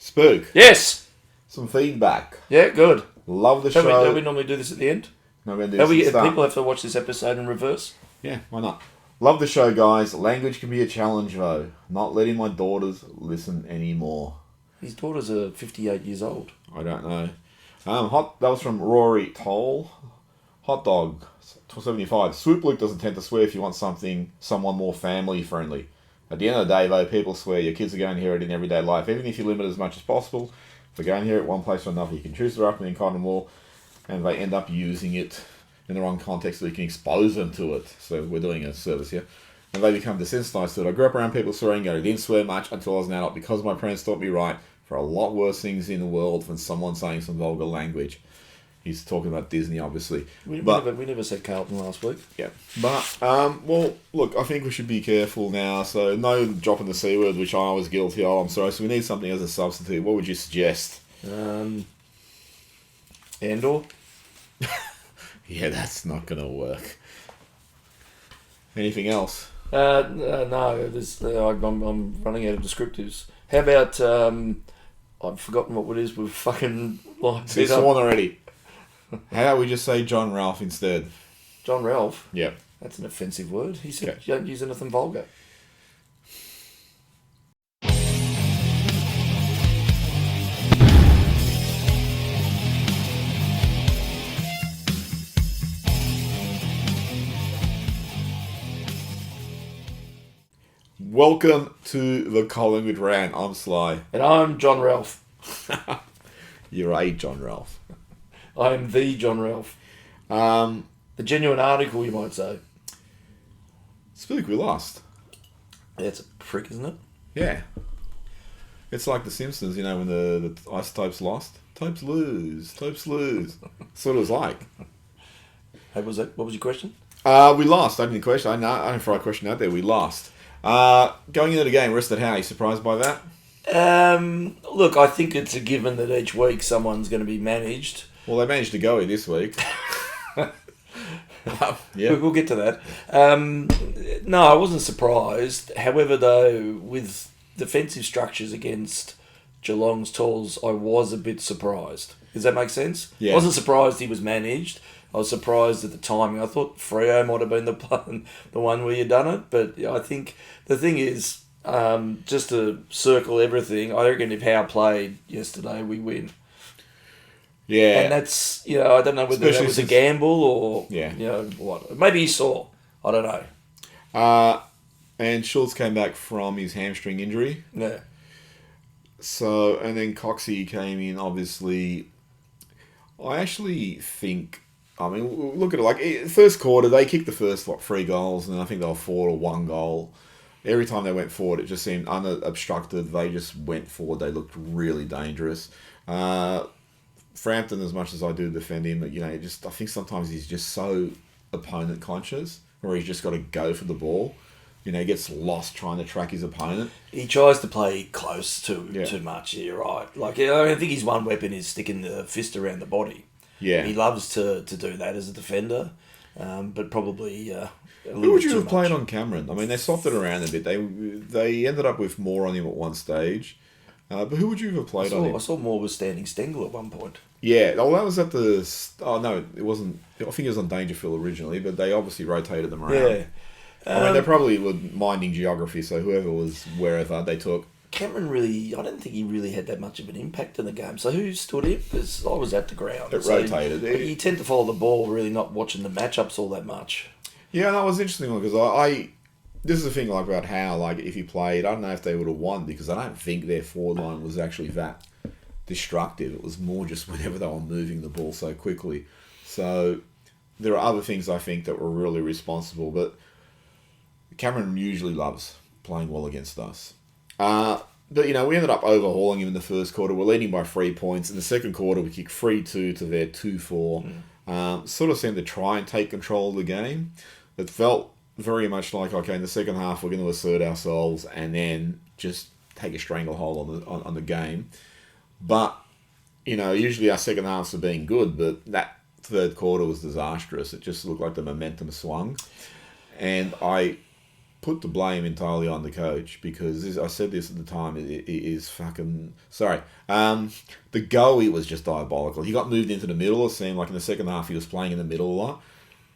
Spook, Yes. some feedback. Yeah, good. Love the Don't show. we normally do this at the end? No, we're going to do this at the start. People have to watch this episode in reverse. Yeah, why not? Love the show, guys. Language can be a challenge, though. Not letting my daughters listen anymore. His daughters are 58 years old. I don't know. That was from Rory Toll. Hot dog, 75. Swoop Luke doesn't tend to swear if you want someone more family friendly. At the end of the day, though, people swear. Your kids are going to hear it in everyday life. Even if you limit it as much as possible, if they're going to hear it one place or another, you can choose to up in common law, and they end up using it in the wrong context so you can expose them to it. So we're doing a service here. And they become desensitized to it. I grew up around people swearing. I didn't swear much until I was an adult because my parents taught me right for a lot worse things in the world than someone saying some vulgar language. He's talking about Disney, obviously. We never said Carlton last week. Yeah. But, well, look, I think we should be careful now. So, no dropping the C word, which I was guilty of. I'm sorry. So, we need something as a substitute. What would you suggest? Andor? Yeah, that's not going to work. Anything else? No. I'm running out of descriptives. How about, I've forgotten what it is. We've fucking... It's one already. How about we just say John Ralph instead? John Ralph? Yeah. That's an offensive word. He said Okay. you don't use anything vulgar. Welcome to the Collingwood Rant. I'm Sly. And I'm John Ralph. You're a John Ralph. I am the John Ralph. The genuine article, you might say. Spook, we lost. That's a prick, isn't it? Yeah. It's like The Simpsons, you know, when the isotopes lost. Topes lose. Topes lose. That's what it was like. Hey, what was your question? We lost. I didn't question. I didn't throw a question out there. We lost. Going into the game, rested how? Are you surprised by that? Look, I think it's a given that each week someone's going to be managed. Well, they managed to go here this week. Yeah. We'll get to that. No, I wasn't surprised. However, though, with defensive structures against Geelong's Tools, I was a bit surprised. Does that make sense? Yeah. I wasn't surprised he was managed. I was surprised at the timing. I thought Freo might have been the one where you done it, but I think the thing is, just to circle everything, I reckon if Howe played yesterday, we win. Yeah. And that's, I don't know whether that was a gamble or, what. Maybe he saw. I don't know. And Schultz came back from his hamstring injury. Yeah. So, and then Coxie came in, obviously. I actually think, look at it, like, first quarter, they kicked the first, 3 goals, and I think they were 4 or 1 goal. Every time they went forward, it just seemed unobstructed. They just went forward. They looked really dangerous. Frampton, as much as I do defend him, I think sometimes he's just so opponent conscious, where he's just got to go for the ball. He gets lost trying to track his opponent. He tries to play close too much. Yeah, right. Like, I think his one weapon is sticking the fist around the body. Yeah, he loves to do that as a defender, but probably. Who would you have played on Cameron? They softened around a bit. They ended up with more on him at one stage. But who would you have played on him? I saw Moore was standing Stengel at one point. Yeah, well, that was at the... Oh, no, it wasn't... I think it was on Dangerfield originally, but they obviously rotated them around. Yeah. They probably were minding geography, so whoever was wherever they took. Cameron I don't think he really had that much of an impact in the game. So who stood him? Because I was at the ground. It rotated. You tend to follow the ball, really not watching the matchups all that much. Yeah, that was an interesting one, because this is the thing about how, if he played, I don't know if they would have won, because I don't think their forward line was actually that destructive. It was more just whenever they were moving the ball so quickly. So there are other things I think that were really responsible, but Cameron usually loves playing well against us. But we ended up overhauling him in the first quarter. We're leading by 3 points. In the second quarter, we kicked 3-2 to their 2-4. Sort of seemed to try and take control of the game. It felt very much like, okay, in the second half, we're going to assert ourselves and then just take a stranglehold on the game. But, usually our second halves are being good, but that third quarter was disastrous. It just looked like the momentum swung. And I put the blame entirely on the coach because I said this at the time. It is fucking sorry. The goalie was just diabolical. He got moved into the middle. It seemed like in the second half he was playing in the middle a lot,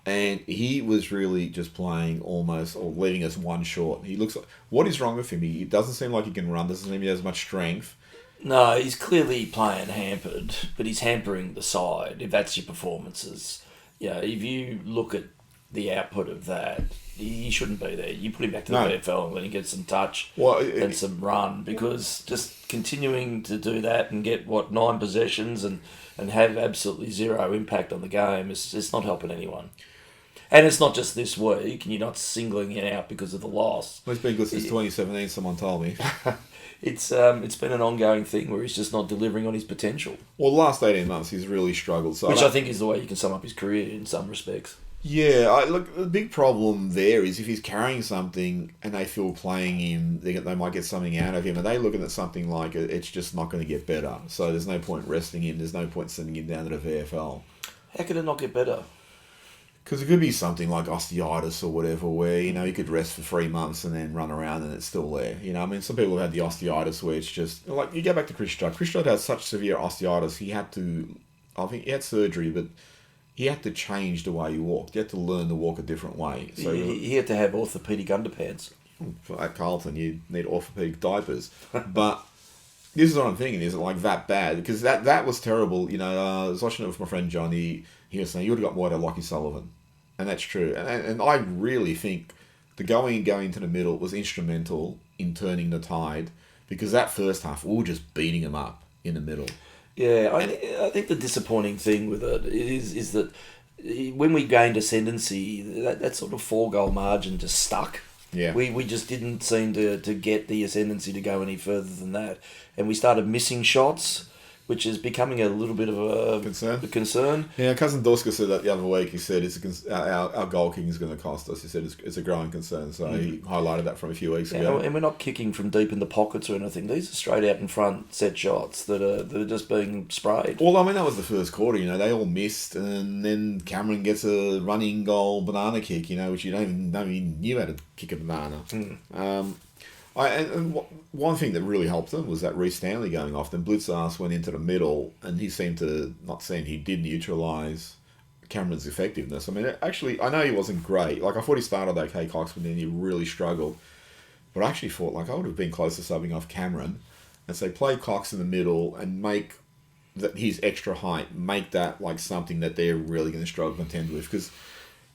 and he was really just playing almost or leaving us one short. He looks like what is wrong with him? He doesn't seem like he can run. Doesn't seem he has much strength. No, he's clearly playing hampered, but he's hampering the side. If that's your performances, if you look at the output of that, he shouldn't be there. You put him back to the VFL and let him get some touch and some run, because just continuing to do that and get 9 possessions and have absolutely zero impact on the game is it's not helping anyone. And it's not just this week, and you're not singling it out because of the loss. Well, it's been good since 2017. Someone told me. It's been an ongoing thing where he's just not delivering on his potential. Well, the last 18 months he's really struggled. So Which I think is the way you can sum up his career in some respects. Yeah, look, the big problem there is if he's carrying something and they feel playing him, they might get something out of him. Are they looking at something like it's just not going to get better? So there's no point resting him. There's no point sending him down to the VFL. How could it not get better? Because it could be something like osteitis or whatever, where you could rest for 3 months and then run around and it's still there. I mean, some people have had the osteitis where it's just like you go back to Chris Judd. Chris Judd has such severe osteitis. I think he had surgery, but he had to change the way he walked. He had to learn to walk a different way. So he had to have orthopaedic underpants. At Carlton, you need orthopaedic diapers. But this is what I'm thinking. Is it like that bad? Because that was terrible. I was watching it with my friend John. He was saying, you would have got more out of Lockie Sullivan. And that's true. And I really think the going to the middle was instrumental in turning the tide, because that first half, we were just beating him up in the middle. Yeah, I think the disappointing thing with it is that when we gained ascendancy, that sort of 4-goal margin just stuck. Yeah. We just didn't seem to get the ascendancy to go any further than that. And we started missing shots, which is becoming a little bit of a concern. Yeah, Cousin Dorska said that the other week. He said our goal kicking is going to cost us. He said it's a growing concern. So he highlighted that from a few weeks ago. And we're not kicking from deep in the pockets or anything. These are straight out in front set shots that are just being sprayed. Well, I mean, that was the first quarter. They all missed, and then Cameron gets a running goal banana kick. Which you don't even know he knew how to kick a banana. And one thing that really helped them was that Reece Stanley going off. Then Blitzar's went into the middle, and he did neutralise Cameron's effectiveness. I mean, actually, I know he wasn't great. Like, I thought he started okay, Cox, but then he really struggled. But I actually thought, I would have been close to subbing off Cameron and say, play Cox in the middle and make that his extra height, make that something that they're really going to struggle to contend with. Because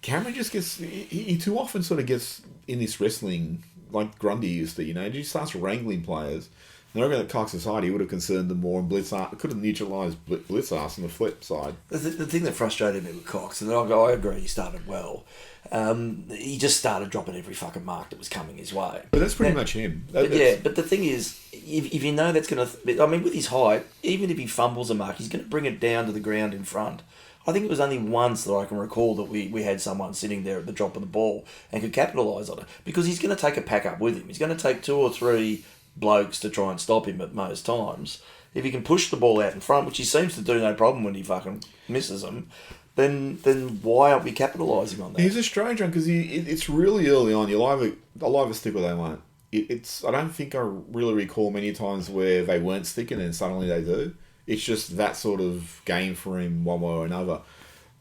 Cameron just gets, he too often sort of gets in this wrestling like Grundy used to, he just starts wrangling players. And I reckon that Cox Society would have concerned them more, and Blitzark could have neutralised Blitzark on the flip side. The thing that frustrated me with Cox, and I agree he started well, he just started dropping every fucking mark that was coming his way. But that's pretty much him. But the thing is, if you know that's going to... with his height, even if he fumbles a mark, he's going to bring it down to the ground in front. I think it was only once that I can recall that we had someone sitting there at the drop of the ball and could capitalise on it. Because he's going to take a pack up with him. He's going to take 2 or 3 blokes to try and stop him at most times. If he can push the ball out in front, which he seems to do no problem when he fucking misses them, then why aren't we capitalising on that? He's a strange one because it's really early on. They'll either stick or they won't. I don't think I really recall many times where they weren't sticking and suddenly they do. It's just that sort of game for him one way or another.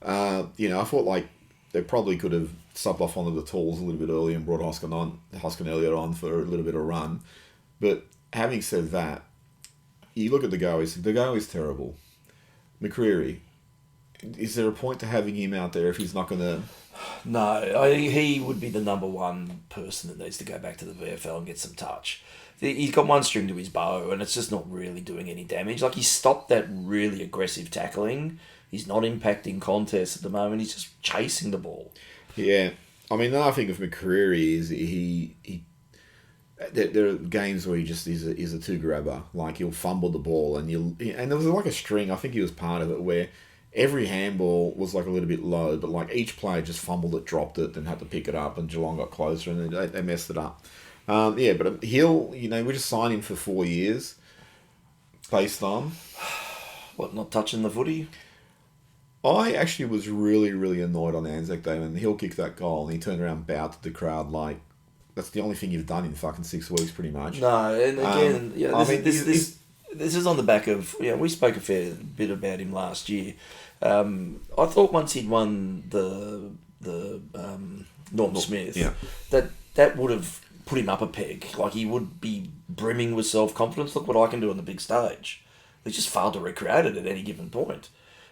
I thought they probably could have subbed off onto the tools a little bit early and brought Hoskin Elliott on for a little bit of run. But having said that, you look at the goalies. The goalie's terrible. McCreary, is there a point to having him out there if he's not going to... No, he would be the number one person that needs to go back to the VFL and get some touch. He's got one string to his bow, and it's just not really doing any damage. He stopped that really aggressive tackling. He's not impacting contests at the moment. He's just chasing the ball. Yeah. I mean, another thing with McCreary is there are games where he just is a two-grabber. He'll fumble the ball, and there was a string, I think he was part of it, where every handball was a little bit low, but each player just fumbled it, dropped it, and had to pick it up, and Geelong got closer, and they messed it up. But he'll, we just signed him for 4 years based on... What, not touching the footy? I actually was really, really annoyed on Anzac Day when Hill kicked that goal and he turned around and bowed to the crowd that's the only thing you've done in fucking 6 weeks, pretty much. No, and again, this is on the back of, we spoke a fair bit about him last year. I thought once he'd won the Norm Smith, that would have put him up a peg. Like, he would be brimming with self-confidence. Look what I can do on the big stage. He just failed to recreate it at any given point.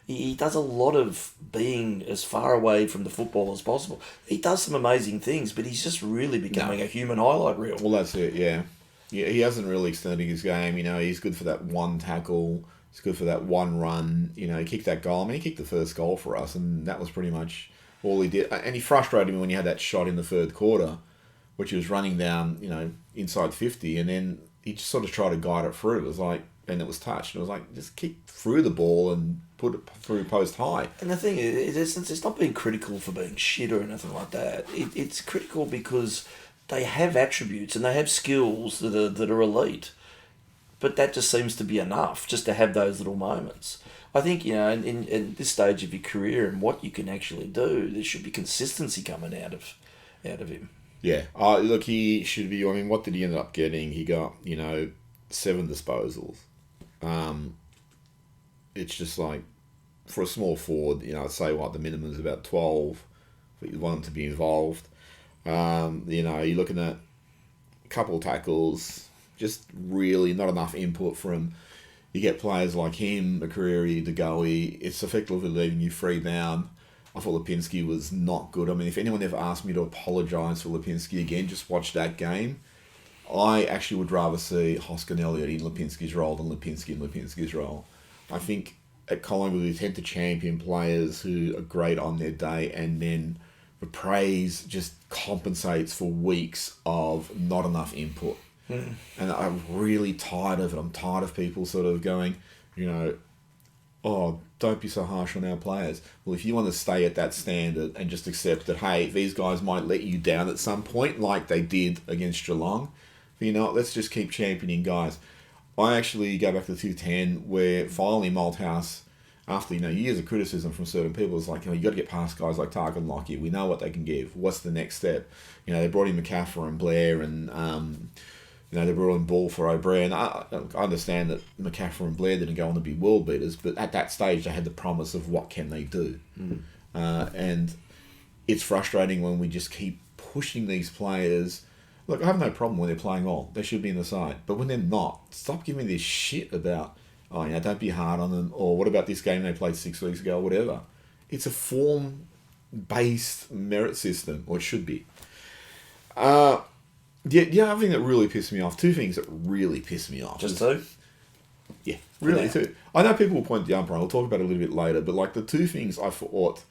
He does a lot of being as far away from the football as possible. He does some amazing things, but he's just really becoming a human highlight reel. Well, that's it, yeah. Yeah, he hasn't really extended his game. He's good for that one tackle. He's good for that one run. He kicked that goal. I mean, he kicked the first goal for us, and that was pretty much all he did. And he frustrated me when he had that shot in the third quarter, which he was running down, inside 50, and then he just sort of tried to guide it through. It was like, and it was touched. It was like, just kick through the ball and put it through post high. And the thing is, it's not being critical for being shit or anything like that. It's critical because they have attributes and they have skills that are elite. But that just seems to be enough, just to have those little moments. I think, in this stage of your career and what you can actually do, there should be consistency coming out of him. Yeah. Look, he should be... I mean, what did he end up getting? He got, 7 disposals. It's just like, for a small forward, I'd say the minimum is about 12, but you want him to be involved. You're looking at a couple of tackles, just really not enough input from... You get players like him, McCreary, DeGoey, it's effectively leaving you free down. I thought Lipinski was not good. I mean, if anyone ever asked me to apologise for Lipinski again, just watch that game. I actually would rather see Hoskin Elliott in Lipinski's role than Lipinski in Lipinski's role. I think at Collingwood we tend to champion players who are great on their day, and then the praise just compensates for weeks of not enough input. And I'm really tired of it. I'm tired of people sort of going, oh, don't be so harsh on our players. Well, if you want to stay at that standard and just accept that, hey, these guys might let you down at some point, like they did against Geelong, let's just keep championing guys. I actually go back to 210, where finally Malthouse, after years of criticism from certain people, was like, you got to get past guys like Target and Lockyer. We know what they can give. What's the next step? They brought in McCaffrey and Blair, and they brought in Ball for O'Brien. I understand that McCaffrey and Blair didn't go on to be world beaters, but at that stage they had the promise of what can they do. And it's frustrating when we just keep pushing these players. Look, I have no problem when they're playing well. They should be in the side. But when they're not, stop giving this shit about, don't be hard on them, or what about this game they played 6 weeks ago, or whatever. It's a form-based merit system, or it should be. The other thing that really pissed me off, 2 things that really pissed me off. Just 2? Yeah, really 2. I know people will point to the umpiring, I'll talk about it a little bit later, but the 2 things I thought,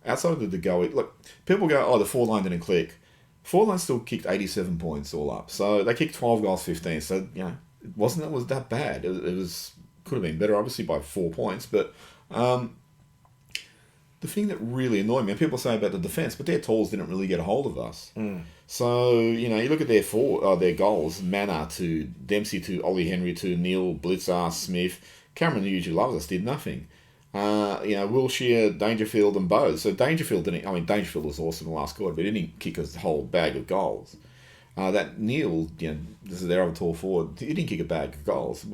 outside of the go, look, people go, the 4 line didn't click. 4 line still kicked 87 points all up. So they kicked 12 goals, 15. So, it was that bad. It could have been better, obviously, by 4 points, but the thing that really annoyed me, and people say about the defence, but their tools didn't really get a hold of us. So, you look at their goals, Manor to Dempsey to Ollie Henry to Neil, Blitzer, Smith, Cameron, who usually loves us, did nothing. Wilshire, Dangerfield and Bowes. So Dangerfield Dangerfield was awesome in the last quarter, but he didn't kick a whole bag of goals. That Neil, this is their other tall forward, he didn't kick a bag of goals.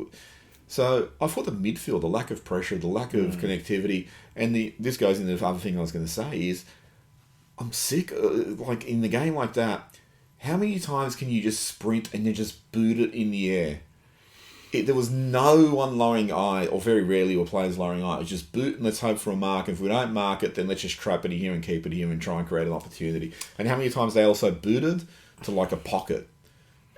So I thought the midfield, the lack of pressure, the lack of connectivity, and this goes into the other thing I was going to say is, I'm sick, in the game like that, how many times can you just sprint and then just boot it in the air? There was no one lowering eye, or very rarely were players lowering eye. It's just boot and let's hope for a mark. If we don't mark it, then let's just trap it here and keep it here and try and create an opportunity. And how many times they also booted to a pocket?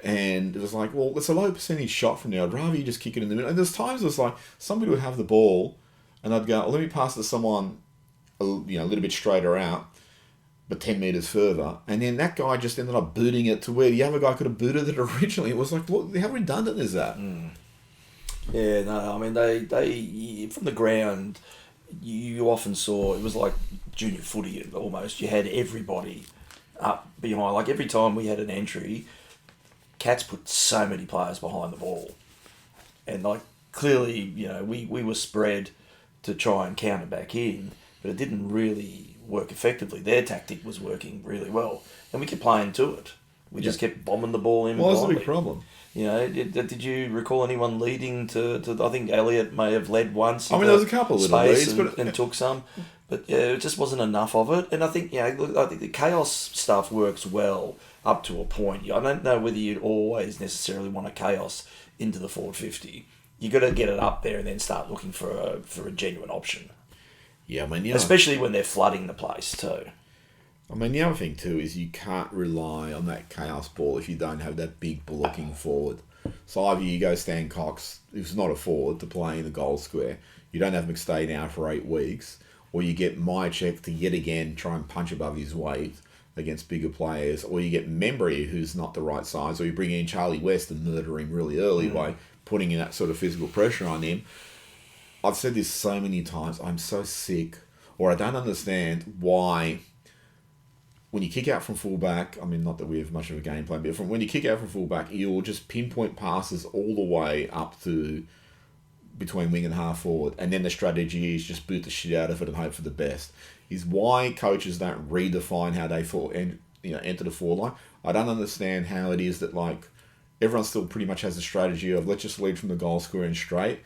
And it was like, well, it's a low percentage shot from there. I'd rather you just kick it in the middle. And there's times it was like, somebody would have the ball and I'd go, let me pass it to someone a little bit straighter out, but 10 metres further. And then that guy just ended up booting it to where the other guy could have booted it originally. It was like, what? How redundant is that? Yeah, no, I mean, they from the ground, you often saw, it was like junior footy almost. You had everybody up behind. Like every time we had an entry, Cats put so many players behind the ball. And clearly, we were spread to try and counter back in, but it didn't really work effectively. Their tactic was working really well, and we kept playing to it. We just kept bombing the ball in. Well, that's a big problem. You know, did you recall anyone leading to I think Elliott may have led once. I mean, there was a couple of little leads, and took some. But yeah, it just wasn't enough of it. And I think, I think the chaos stuff works well up to a point. I don't know whether you'd always necessarily want a chaos into the forward 50. You got to get it up there and then start looking for a genuine option. Yeah, I mean, especially when they're flooding the place too. I mean, the other thing too is you can't rely on that chaos ball if you don't have that big blocking forward. So either you go Stan Cox, who's not a forward, to play in the goal square. You don't have McStay now for 8 weeks. Or you get Mychek to yet again try and punch above his weight against bigger players. Or you get Membry, who's not the right size. Or you bring in Charlie West and murder him really early by putting in that sort of physical pressure on him. I've said this so many times. I'm so sick. Or I don't understand why... When you kick out from fullback, I mean, not that we have much of a game plan, but when you kick out from fullback, you'll just pinpoint passes all the way up to between wing and half forward, and then the strategy is just boot the shit out of it and hope for the best. Is why coaches don't redefine how they enter the forward line. I don't understand how it is that everyone still pretty much has a strategy of let's just lead from the goal square and straight.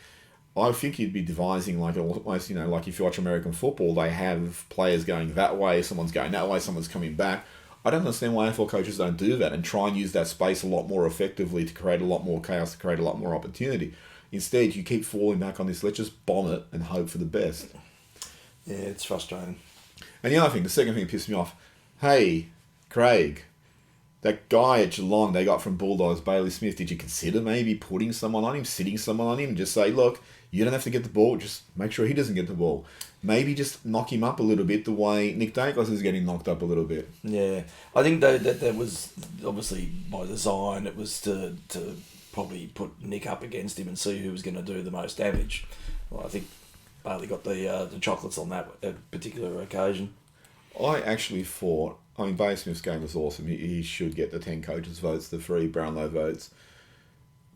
I think you'd be devising almost, like if you watch American football, they have players going that way, someone's going that way, someone's coming back. I don't understand why AFL coaches don't do that and try and use that space a lot more effectively to create a lot more chaos, to create a lot more opportunity. Instead, you keep falling back on this, let's just bomb it and hope for the best. Yeah, it's frustrating. And the other thing, the second thing that pissed me off, hey, Craig, that guy at Geelong they got from Bulldogs, Bailey Smith, did you consider maybe putting someone on him, sitting someone on him, and just say, look, you don't have to get the ball, just make sure he doesn't get the ball. Maybe just knock him up a little bit the way Nick Dacos is getting knocked up a little bit. Yeah. I think that was obviously by design. It was to probably put Nick up against him and see who was going to do the most damage. Well, I think Bailey got the chocolates on that particular occasion. I actually thought, Bailey Smith's game was awesome. He should get the 10 coaches' votes, the 3 Brownlow votes.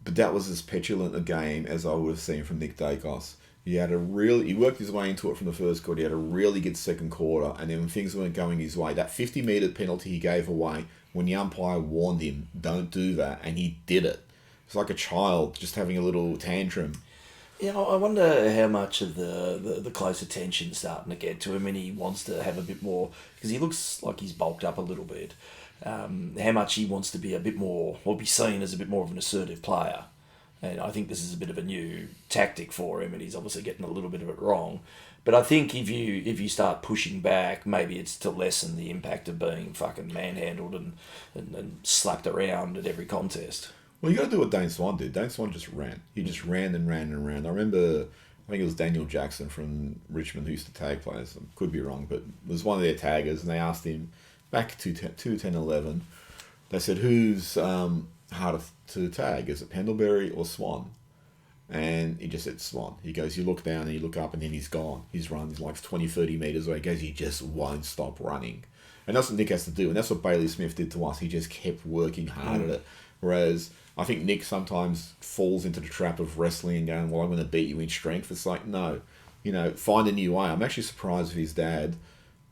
But that was as petulant a game as I would have seen from Nick Dacos. He worked his way into it from the first quarter. He had a really good second quarter, and then when things weren't going his way, that 50-metre penalty he gave away, when the umpire warned him, don't do that, and he did it. It's like a child just having a little tantrum. Yeah, I wonder how much of the close attention starting to get to him, and he wants to have a bit more, because he looks like he's bulked up a little bit. How much he wants to be a bit more, or be seen as a bit more of an assertive player. And I think this is a bit of a new tactic for him, and he's obviously getting a little bit of it wrong. But I think if you start pushing back, maybe it's to lessen the impact of being fucking manhandled and slapped around at every contest. Well, you got to do what Dane Swan did. Dane Swan just ran. He just ran and ran and ran. I remember, I think it was Daniel Jackson from Richmond who used to tag players. I could be wrong, but it was one of their taggers, and they asked him, back to 10-11, they said, who's harder to tag? Is it Pendlebury or Swan? And he just said Swan. He goes, you look down and you look up and then he's gone. He's run like 20-30 metres away. He goes, he just won't stop running. And that's what Nick has to do. And that's what Bailey Smith did to us. He just kept working hard at it. Whereas I think Nick sometimes falls into the trap of wrestling and going, well, I'm going to beat you in strength. It's like, no, find a new way. I'm actually surprised if his dad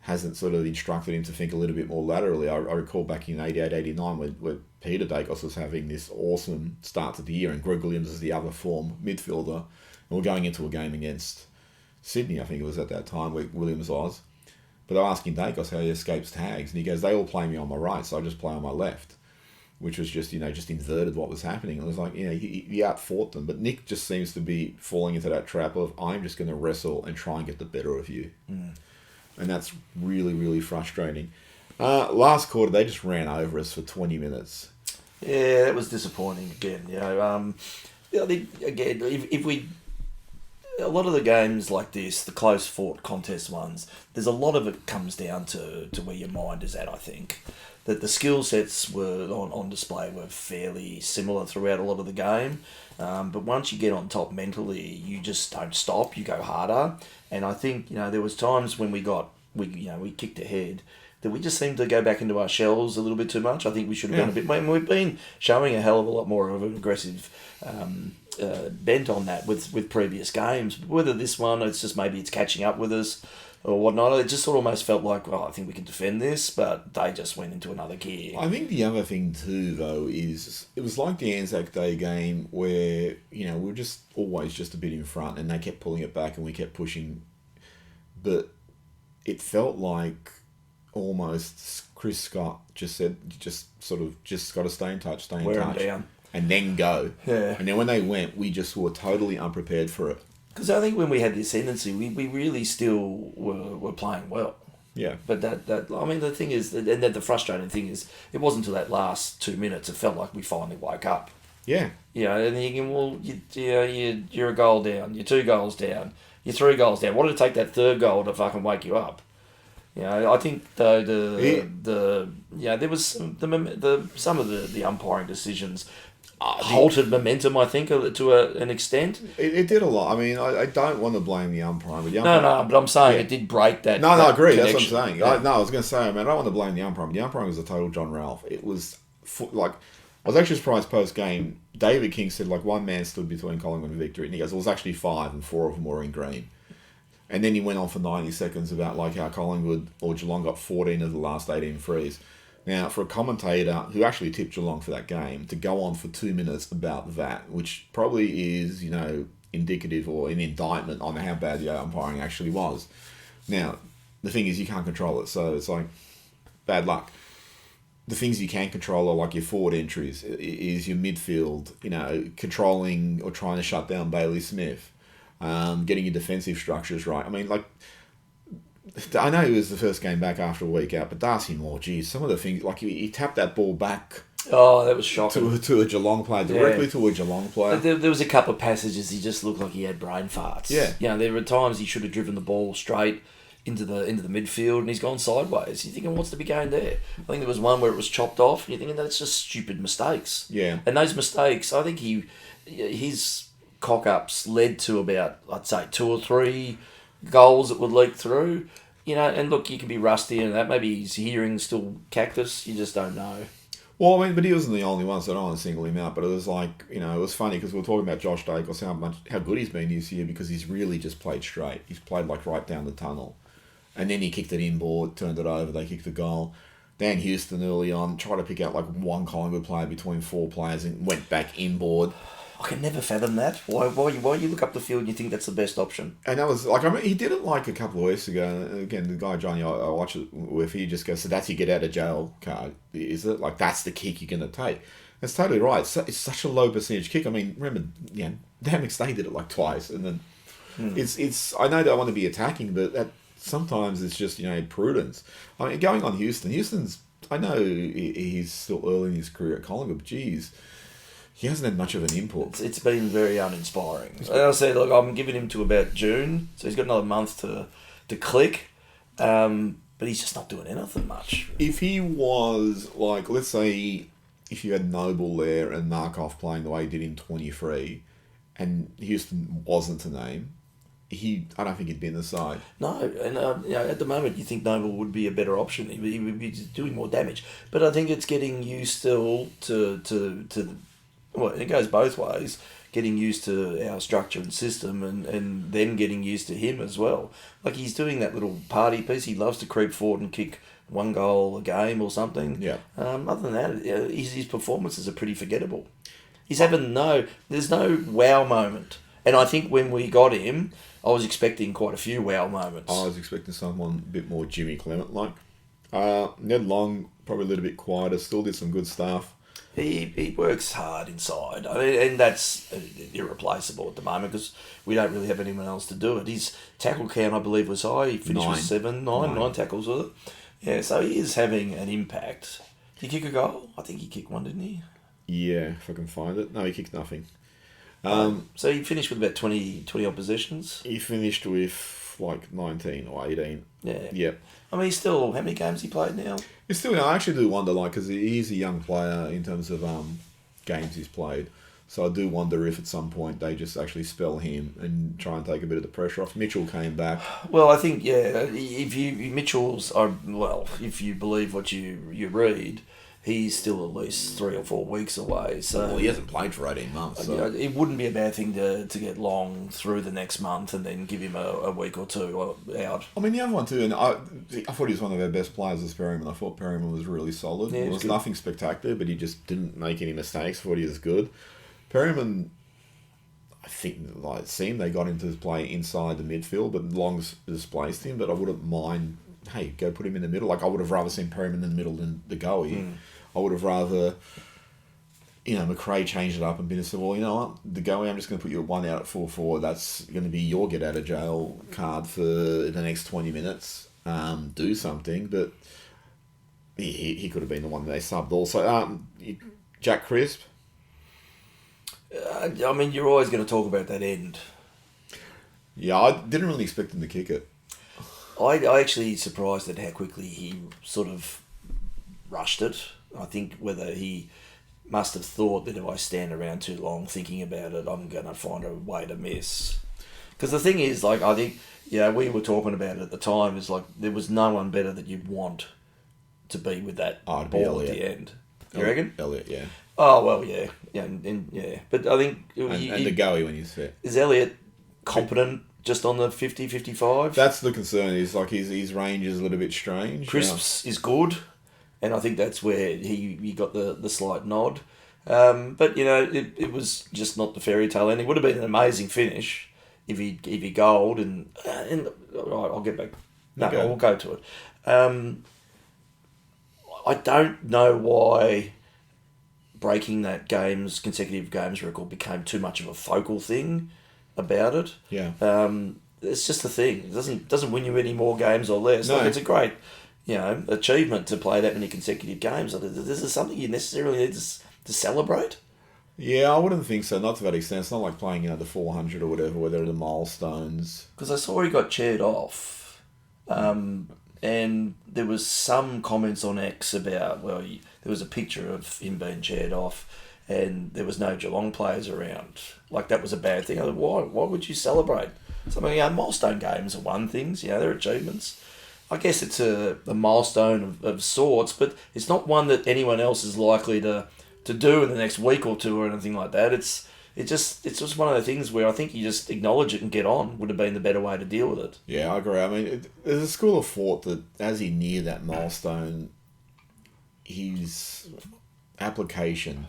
hasn't sort of instructed him to think a little bit more laterally. I recall back in 88, 89 where Peter Dacos was having this awesome start to the year and Greg Williams is the other form midfielder. And we're going into a game against Sydney, I think it was at that time, where Williams was. But they're asking Dacos how he escapes tags. And he goes, they all play me on my right, so I just play on my left. Which was just, just inverted what was happening. It was like, he out-fought them. But Nick just seems to be falling into that trap of, I'm just going to wrestle and try and get the better of you. Mm. And that's really, really frustrating. Last quarter, they just ran over us for 20 minutes. Yeah, that was disappointing again. I think, again, if we... A lot of the games like this, the close-fought contest ones, there's a lot of it comes down to where your mind is at, I think. That the skill sets were on display were fairly similar throughout a lot of the game. But once you get on top mentally, you just don't stop. You go harder. And I think, there was times when we kicked ahead that we just seemed to go back into our shells a little bit too much. I think we should have been a bit more. We've been showing a hell of a lot more of an aggressive bent on that with previous games. Whether this one, it's just maybe it's catching up with us. or whatnot. It just sort of almost felt like, well, I think we can defend this, but they just went into another gear. I think the other thing too, though, is it was like the Anzac Day game where, we were just always just a bit in front and they kept pulling it back and we kept pushing. But it felt like almost Chris Scott just said, just got to stay in touch, Wear them down. And then go. Yeah. And then when they went, we just were totally unprepared for it. Because I think when we had the ascendancy, we really still were playing well. Yeah. But the thing is, and the frustrating thing is, it wasn't until that last 2 minutes, it felt like we finally woke up. Yeah. And you can, well, you're a goal down, you're 2 goals down, you're 3 goals down. What did it take that third goal to fucking wake you up? I think there was some of the umpiring decisions halted momentum, I think, to an extent. It did a lot. I mean, I don't want to blame the umpiring. But but I'm saying it did break that. No, I agree. Connection. That's what I'm saying. Yeah. I was going to say, I don't want to blame the umpiring. The umpiring was a total John Ralph. It was I was actually surprised post game. David King said one man stood between Collingwood and victory, and he goes, "It was actually 5, and 4 of them were in green." And then he went on for 90 seconds about how Collingwood or Geelong got 14 of the last 18 frees. Now, for a commentator who actually tipped Geelong for that game to go on for 2 minutes about that, which probably is, indicative or an indictment on how bad the umpiring actually was. Now, the thing is, you can't control it, so it's bad luck. The things you can control are like your forward entries, is your midfield, controlling or trying to shut down Bailey Smith, getting your defensive structures right. I mean, I know it was the first game back after a week out, but Darcy Moore, geez, some of the things, he tapped that ball back. Oh, that was shocking. To a Geelong player, directly to a Geelong player. There was a couple of passages he just looked like he had brain farts. Yeah. There were times he should have driven the ball straight into the midfield and he's gone sideways. You're thinking, what's to be gained there? I think there was one where it was chopped off and you're thinking that's just stupid mistakes. Yeah. And those mistakes, I think his cock-ups led to about, I'd say, 2 or 3 goals that would leak through. And look, you can be rusty and that. Maybe his hearing's still cactus. You just don't know. Well, I mean, but he wasn't the only one, so I don't want to single him out. But it was it was funny because we were talking about Josh Dacos, how good he's been this year because he's really just played straight. He's played right down the tunnel. And then he kicked it inboard, turned it over, they kicked the goal. Dan Houston early on tried to pick out one Collingwood player between 4 players and went back inboard. I can never fathom that. Why you look up the field and you think that's the best option? And that was he did it a couple of weeks ago. And again, the guy Johnny I watch it with, he just goes, "So that's your get out of jail card, is it? That's the kick you're going to take." That's totally right. It's such a low percentage kick. I mean, remember, Dan McStay did it twice, and then it's. I know they want to be attacking, but that sometimes it's just prudence. I mean, going on Houston's. I know he's still early in his career at Collingwood, but geez. He hasn't had much of an input. It's been very uninspiring. As I said, look, I'm giving him to about June, so he's got another month to click, but he's just not doing anything much. If he was, let's say, if you had Noble there and Markov playing the way he did in 23, and Houston wasn't to name, I don't think he'd be in the side. No, and at the moment you think Noble would be a better option. He would be doing more damage. But I think it's getting used still to well, it goes both ways. Getting used to our structure and system and then getting used to him as well. He's doing that little party piece. He loves to creep forward and kick 1 goal a game or something. Yeah. Other than that, his performances are pretty forgettable. He's having there's no wow moment. And I think when we got him, I was expecting quite a few wow moments. I was expecting someone a bit more Jimmy Clement-like. Ned Long, probably a little bit quieter, still did some good stuff. He works hard inside, and that's irreplaceable at the moment because we don't really have anyone else to do it. His tackle count, I believe, was high. He finished with 9 tackles with it. Yeah, so he is having an impact. Did he kick a goal? I think he kicked 1, didn't he? Yeah, if I can find it. No, he kicked nothing. So he finished with about 20 odd possessions? He finished with 19 or 18. Yeah. Yep. I mean, he's still, how many games he played now? It's still, I actually do wonder, because he's a young player in terms of games he's played. So I do wonder if at some point they just actually spell him and try and take a bit of the pressure off. Mitchell came back. Well, I think, if you believe what you read, he's still at least 3 or 4 weeks away. So Well, he hasn't played for 18 months. So. it wouldn't be a bad thing to get Long through the next month and then give him a week or two out. I mean, the other one too, and I thought he was one of our best players as Perryman. I thought Perryman was really solid. Yeah, it was nothing spectacular, but he just didn't make any mistakes. I thought he was good. Perryman, I think, like it seemed they got him to play inside the midfield, but Long's displaced him. But I wouldn't mind, hey, go put him in the middle. Like, I would have rather seen Perryman in the middle than the goalie. I would have rather, McRae changed it up and been said, well, you know what, the goalie, I'm just going to put you one out at 4-4. That's going to be your get out of jail card for the next 20 minutes. Do something, but he could have been the one that they subbed also. Jack Crisp. I mean, you're always going to talk about that end. Yeah, I didn't really expect him to kick it. I actually surprised at how quickly he sort of rushed it. I think whether he must have thought that if I stand around too long thinking about it, I'm going to find a way to miss. Because the thing is, like, I think, we were talking about it at the time, is like there was no one better that you'd want to be with that ball at the end. You reckon? Elliot, yeah. Oh, well, yeah. Yeah. But I think... And the goalie when he's fit. Is Elliot competent just on the 50, 55? That's the concern, is like his range is a little bit strange. Crisps is good, and I think that's where he got the slight nod. But, it was just not the fairy tale ending. It would have been an amazing finish if he goaled, and right, I'll get back. No, Okay. we'll go to it. I don't know why breaking that consecutive games record became too much of a focal thing about it. Yeah. It's just a thing. It doesn't win you any more games or less. No. Like, it's a great, achievement to play that many consecutive games. This is something you necessarily need to celebrate. Yeah, I wouldn't think so. Not to that extent. It's not like playing, the 400 or whatever, where there are the milestones. Because I saw he got chaired off. And there was some comments on X about, there was a picture of him being chaired off and there was no Geelong players around. Like, that was a bad thing. I thought, why would you celebrate? Something, milestone games are one things, they're achievements. I guess it's a milestone of sorts, but it's not one that anyone else is likely to do in the next week or two or anything like that. It's just one of the things where I think you just acknowledge it and get on would have been the better way to deal with it. Yeah, I agree. I mean, there's a school of thought that as he neared that milestone, his application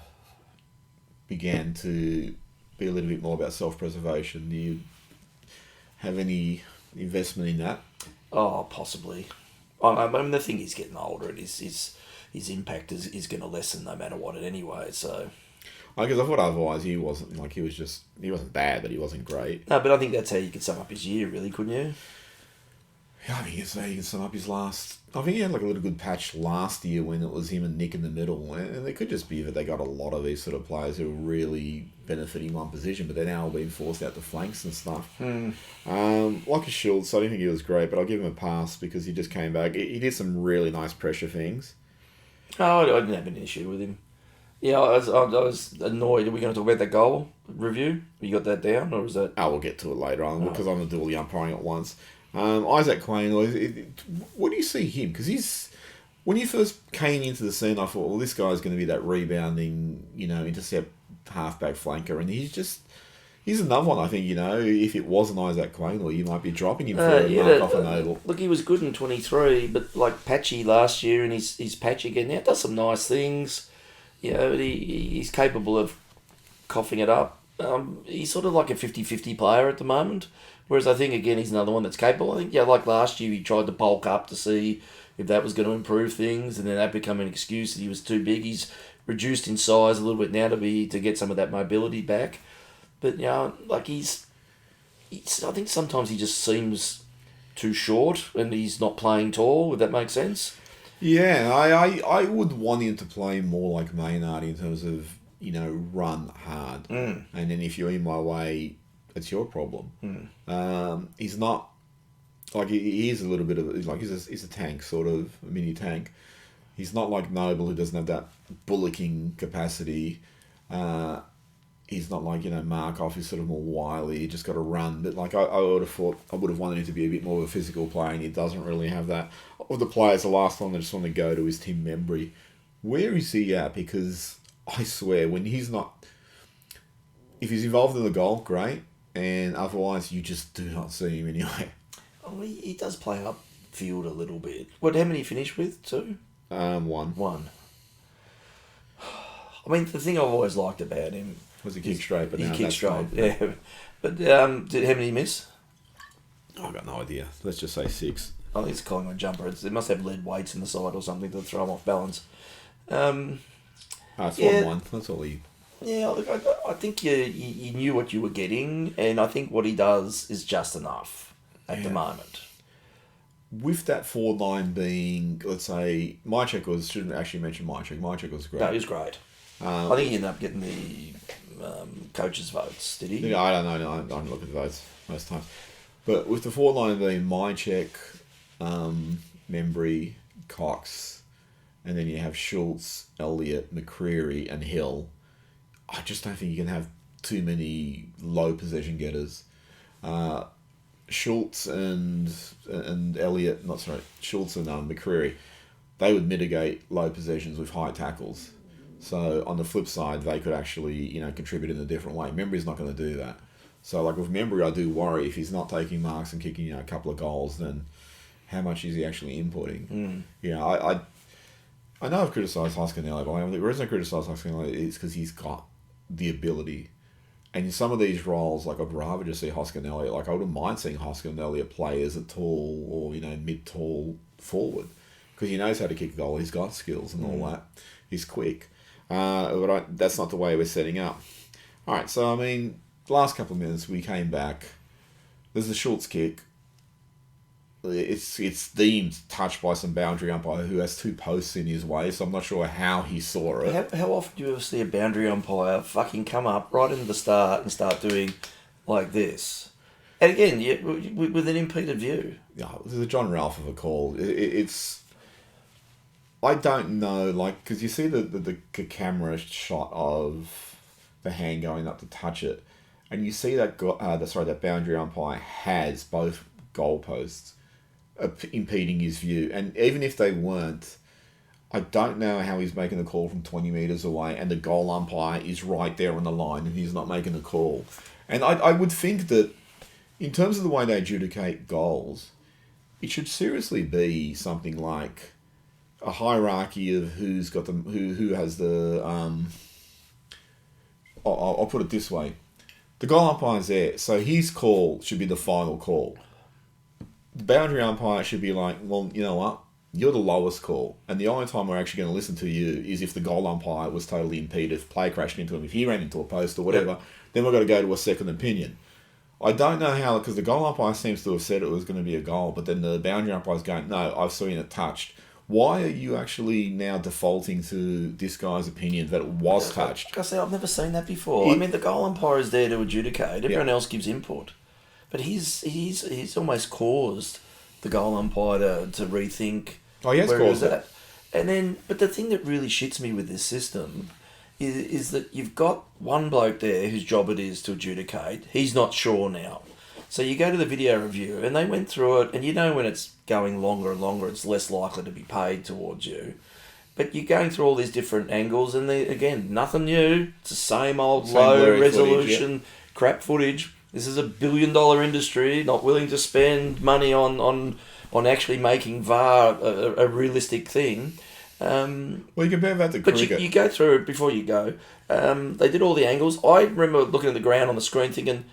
began to be a little bit more about self-preservation. Do you have any investment in that? Oh, possibly. I mean, the thing is getting older and his impact is going to lessen no matter what anyway, so... Because I thought otherwise he wasn't bad, but he wasn't great. No, but I think that's how you could sum up his year, really, couldn't you? Yeah, I think you can sum up his last... I think he had like a little good patch last year when it was him and Nick in the middle. And it could just be that they got a lot of these sort of players who are really benefiting one position, but they're now being forced out to flanks and stuff. Like a Schultz, I didn't think he was great, but I'll give him a pass because he just came back. He did some really nice pressure things. Oh, I didn't have an issue with him. Yeah, I was annoyed. Are we going to talk about that goal review? You got that down, or is that... Oh, we'll get to it later on, because I'm going to do all the umpiring at once. Isaac Quain, what do you see him? Because when you first came into the scene, I thought, well, this guy's going to be that rebounding, intercept halfback flanker, and he's another one, I think, if it wasn't Isaac Quain, you might be dropping him for a mark off an oval. Look, he was good in 23, but like patchy last year, and he's patchy again now. Does some nice things. But he's capable of coughing it up. He's sort of like a 50-50 player at the moment. Whereas I think, again, he's another one that's capable. I think, like last year, he tried to bulk up to see if that was going to improve things, and then that became an excuse that he was too big. He's reduced in size a little bit now to get some of that mobility back. But, like I think sometimes he just seems too short, and he's not playing tall, if that makes sense. Yeah, I would want him to play more like Maynard in terms of, run hard. And then if you're in my way, it's your problem. He's not, like, he is a little bit of, he's a tank, sort of, a mini tank. He's not like Noble, who doesn't have that bullocking capacity. He's not like, Markov, who's sort of more wily, just got to run. But, like, I would have thought, I would have wanted him to be a bit more of a physical player, and he doesn't really have that. Of the players, the last one I just want to go to is Tim Membry, Where is he at? Because I swear, when he's not... If he's involved in the goal, great. And otherwise, you just do not see him anyway. Oh, he does play upfield a little bit. How many finished with? 2? One. 1. I mean, the thing I've always liked about him... Was he kicked straight? But he now kicked that's straight, gone. yeah. But how many he miss? I've got no idea. Let's just say 6. I think it's a Collingwood jumper. It must have lead weights in the side or something to throw him off balance. It's Yeah. 1-1. That's all he... Yeah, look, I think you knew what you were getting, and I think what he does is just enough at the moment. With that forward line being, let's say, shouldn't actually mention Mychek was great. No, he was great. I think he ended up getting the coaches' votes, did he? Yeah, I don't know. No, I don't look at the votes most times. But with the forward line being Mychek, Membry, Cox, and then you have Schultz, Elliott, McCreary, and Hill, I just don't think you can have too many low possession getters. Schultz and Elliott, Schultz and McCreary, they would mitigate low possessions with high tackles. So on the flip side, they could actually, contribute in a different way. Membry's not going to do that. So like with Membry, I do worry if he's not taking marks and kicking a couple of goals, then how much is he actually inputting? I know I've criticised Hoskinelli, but the reason I criticise Hoskinelli is because he's got the ability. And in some of these roles, like I'd rather just see Hoskinelli. Like I wouldn't mind seeing Hoskinelli play as a tall or mid-tall forward because he knows how to kick a goal. He's got skills and all that. He's quick, but that's not the way we're setting up. All right, so the last couple of minutes we came back. There's the Schultz kick. It's deemed touched by some boundary umpire who has 2 posts in his way, so I'm not sure how he saw it. How often do you ever see a boundary umpire fucking come up right into the start and start doing like this? And again, with an impeded view. Yeah, there's a John Ralph of a call. It's... I don't know, because you see the camera shot of the hand going up to touch it, and you see that that boundary umpire has both goalposts impeding his view, and even if they weren't, I don't know how he's making the call from 20 metres away and the goal umpire is right there on the line and he's not making the call. And I would think that in terms of the way they adjudicate goals, it should seriously be something like a hierarchy of who's got who has the I'll put it this way. The goal umpire's there, so his call should be the final call. The boundary umpire should be like, well, you know what? You're the lowest call, and the only time we're actually going to listen to you is if the goal umpire was totally impeded, if play crashed into him, if he ran into a post or whatever, then we've got to go to a second opinion. I don't know how, because the goal umpire seems to have said it was going to be a goal, but then the boundary umpire's going, no, I've seen it touched. Why are you actually now defaulting to this guy's opinion that it was touched? I say, I've never seen that before. The goal umpire is there to adjudicate. Everyone else gives input. But he's almost caused the goal umpire to rethink. Oh, he has caused that. And then, but the thing that really shits me with this system is that you've got one bloke there whose job it is to adjudicate. He's not sure now. So you go to the video review and they went through it, and when it's going longer and longer, it's less likely to be paid towards you. But you're going through all these different angles, and again, nothing new. It's the same old low resolution crap footage. This is $1 billion industry, not willing to spend money on actually making VAR a realistic thing. Well, you compare that to cricket. But you go through it before you go. They did all the angles. I remember looking at the ground on the screen thinking,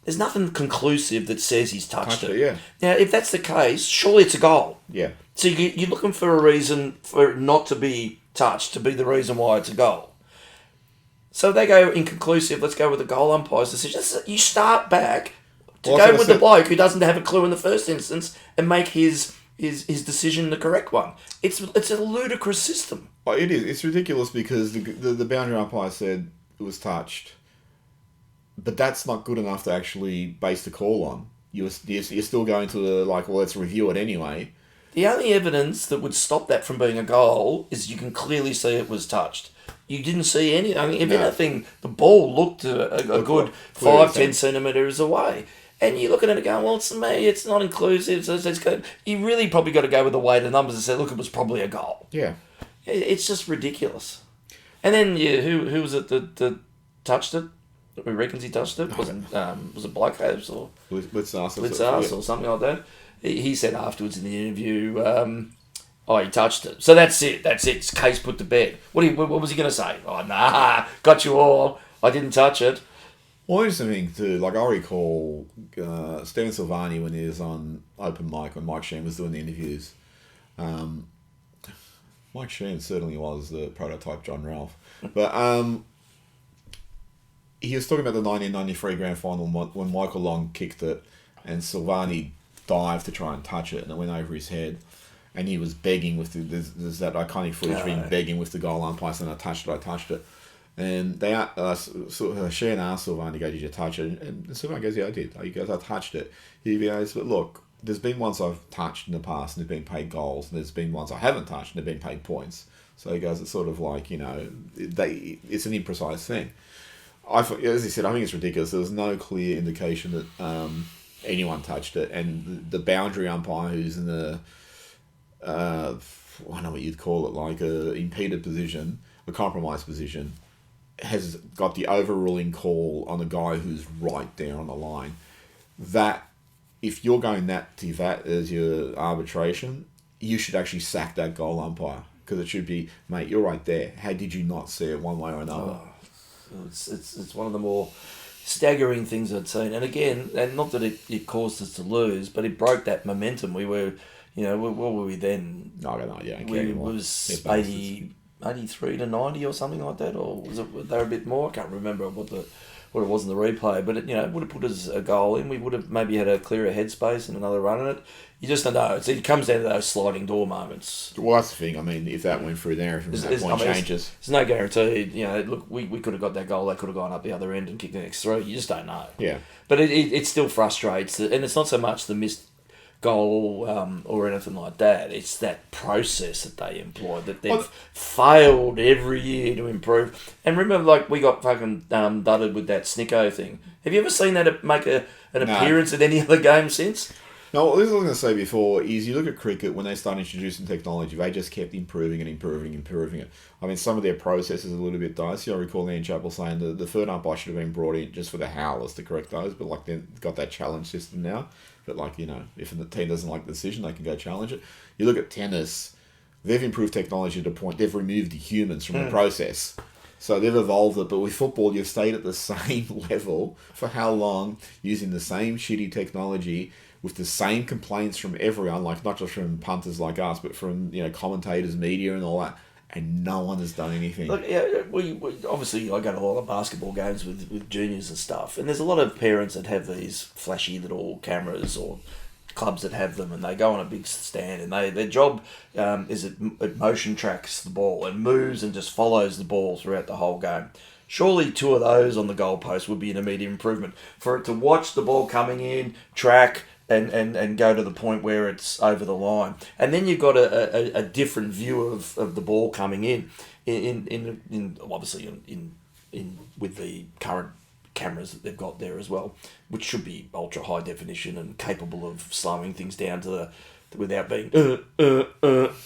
there's nothing conclusive that says he's touched it. Yeah. Now, if that's the case, surely it's a goal. Yeah. So you're looking for a reason for it not to be touched, to be the reason why it's a goal. So they go inconclusive, let's go with the goal umpire's decision. You start back to go with the bloke who doesn't have a clue in the first instance and make his decision the correct one. It's a ludicrous system. Oh, it is. It's ridiculous because the boundary umpire said it was touched. But that's not good enough to actually base the call on. You're still going to let's review it anyway. The only evidence that would stop that from being a goal is you can clearly see it was touched. You didn't see any. I mean, if anything, the ball looked a good 5-10 centimetres away. And you're looking at it going, well, it's me, it's not inclusive. So it's good. You really probably got to go with the weight of the numbers and say, look, it was probably a goal. Yeah. It's just ridiculous. And then who was it that touched it? Who reckons he touched it? Was it Blackhouse or Blitzarce or something like that? He said afterwards in the interview, he touched it. So that's it. It's case put to bed. What was he going to say? Oh, nah, got you all. I didn't touch it. Well, interesting thing too, like I recall Stephen Silvani when he was on Open Mic when Mike Sheen was doing the interviews. Mike Sheen certainly was the prototype John Ralph. But he was talking about the 1993 grand final when Michael Long kicked it and Silvani dived to try and touch it and it went over his head. And he was begging with there's that iconic footage of him begging with the goal umpire saying, I touched it. And Sheen asked Silvani, did you touch it? And Silvani goes, yeah, I did. He goes, I touched it. He goes, but look, there's been ones I've touched in the past and they've been paid goals, and there's been ones I haven't touched and they've been paid points. So he goes, it's sort of like, it's an imprecise thing. As he said, I think it's ridiculous. There was no clear indication that anyone touched it, and the boundary umpire who's in the, I don't know what you'd call it, like a impeded position, a compromised position, has got the overruling call on a guy who's right there on the line. That, if you're going to that as your arbitration, you should actually sack that goal umpire, because it should be, mate, you're right there. How did you not see it one way or another? It's one of the more staggering things I'd seen. And again, and not that it caused us to lose, but it broke that momentum. We were, what were we then? I don't know. Yeah, it was 83 to 90 or something like that, or was it? They were a bit more. I can't remember what it was in the replay, but it would have put us a goal in. We would have maybe had a clearer headspace and another run at it. You just don't know. It comes down to those sliding door moments. Well, that's the thing. I mean, if that went through there, if that point changes, there's no guarantee. Look, we could have got that goal. They could have gone up the other end and kicked the next three. You just don't know. Yeah. But it still frustrates, and it's not so much the missed goal or anything like that. It's that process that they employ, that they've failed every year to improve. And remember, like, we got fucking dudded with that Snicko thing. Have you ever seen that make an appearance at any other game since? No, what I was going to say before is you look at cricket, when they start introducing technology, they just kept improving it. I mean, some of their processes are a little bit dicey. I recall Ian Chappell saying the third umpire should have been brought in just for the howlers to correct those, but like they've got that challenge system now. But like, if the team doesn't like the decision, they can go challenge it. You look at tennis, they've improved technology to the point they've removed the humans from the process. So they've evolved it, but with football, you've stayed at the same level for how long, using the same shitty technology, with the same complaints from everyone, like not just from punters like us, but from commentators, media, and all that, and no one has done anything. Look, yeah, we obviously I go to a lot of basketball games with juniors and stuff, and there's a lot of parents that have these flashy little cameras or clubs that have them, and they go on a big stand, and their job is it motion tracks the ball and moves and just follows the ball throughout the whole game. Surely 2 of those on the goalpost would be an immediate improvement. For it to watch the ball coming in, track, and go to the point where it's over the line. And then you've got a different view of the ball coming in obviously with the current cameras that they've got there as well, which should be ultra high definition and capable of slowing things down to without being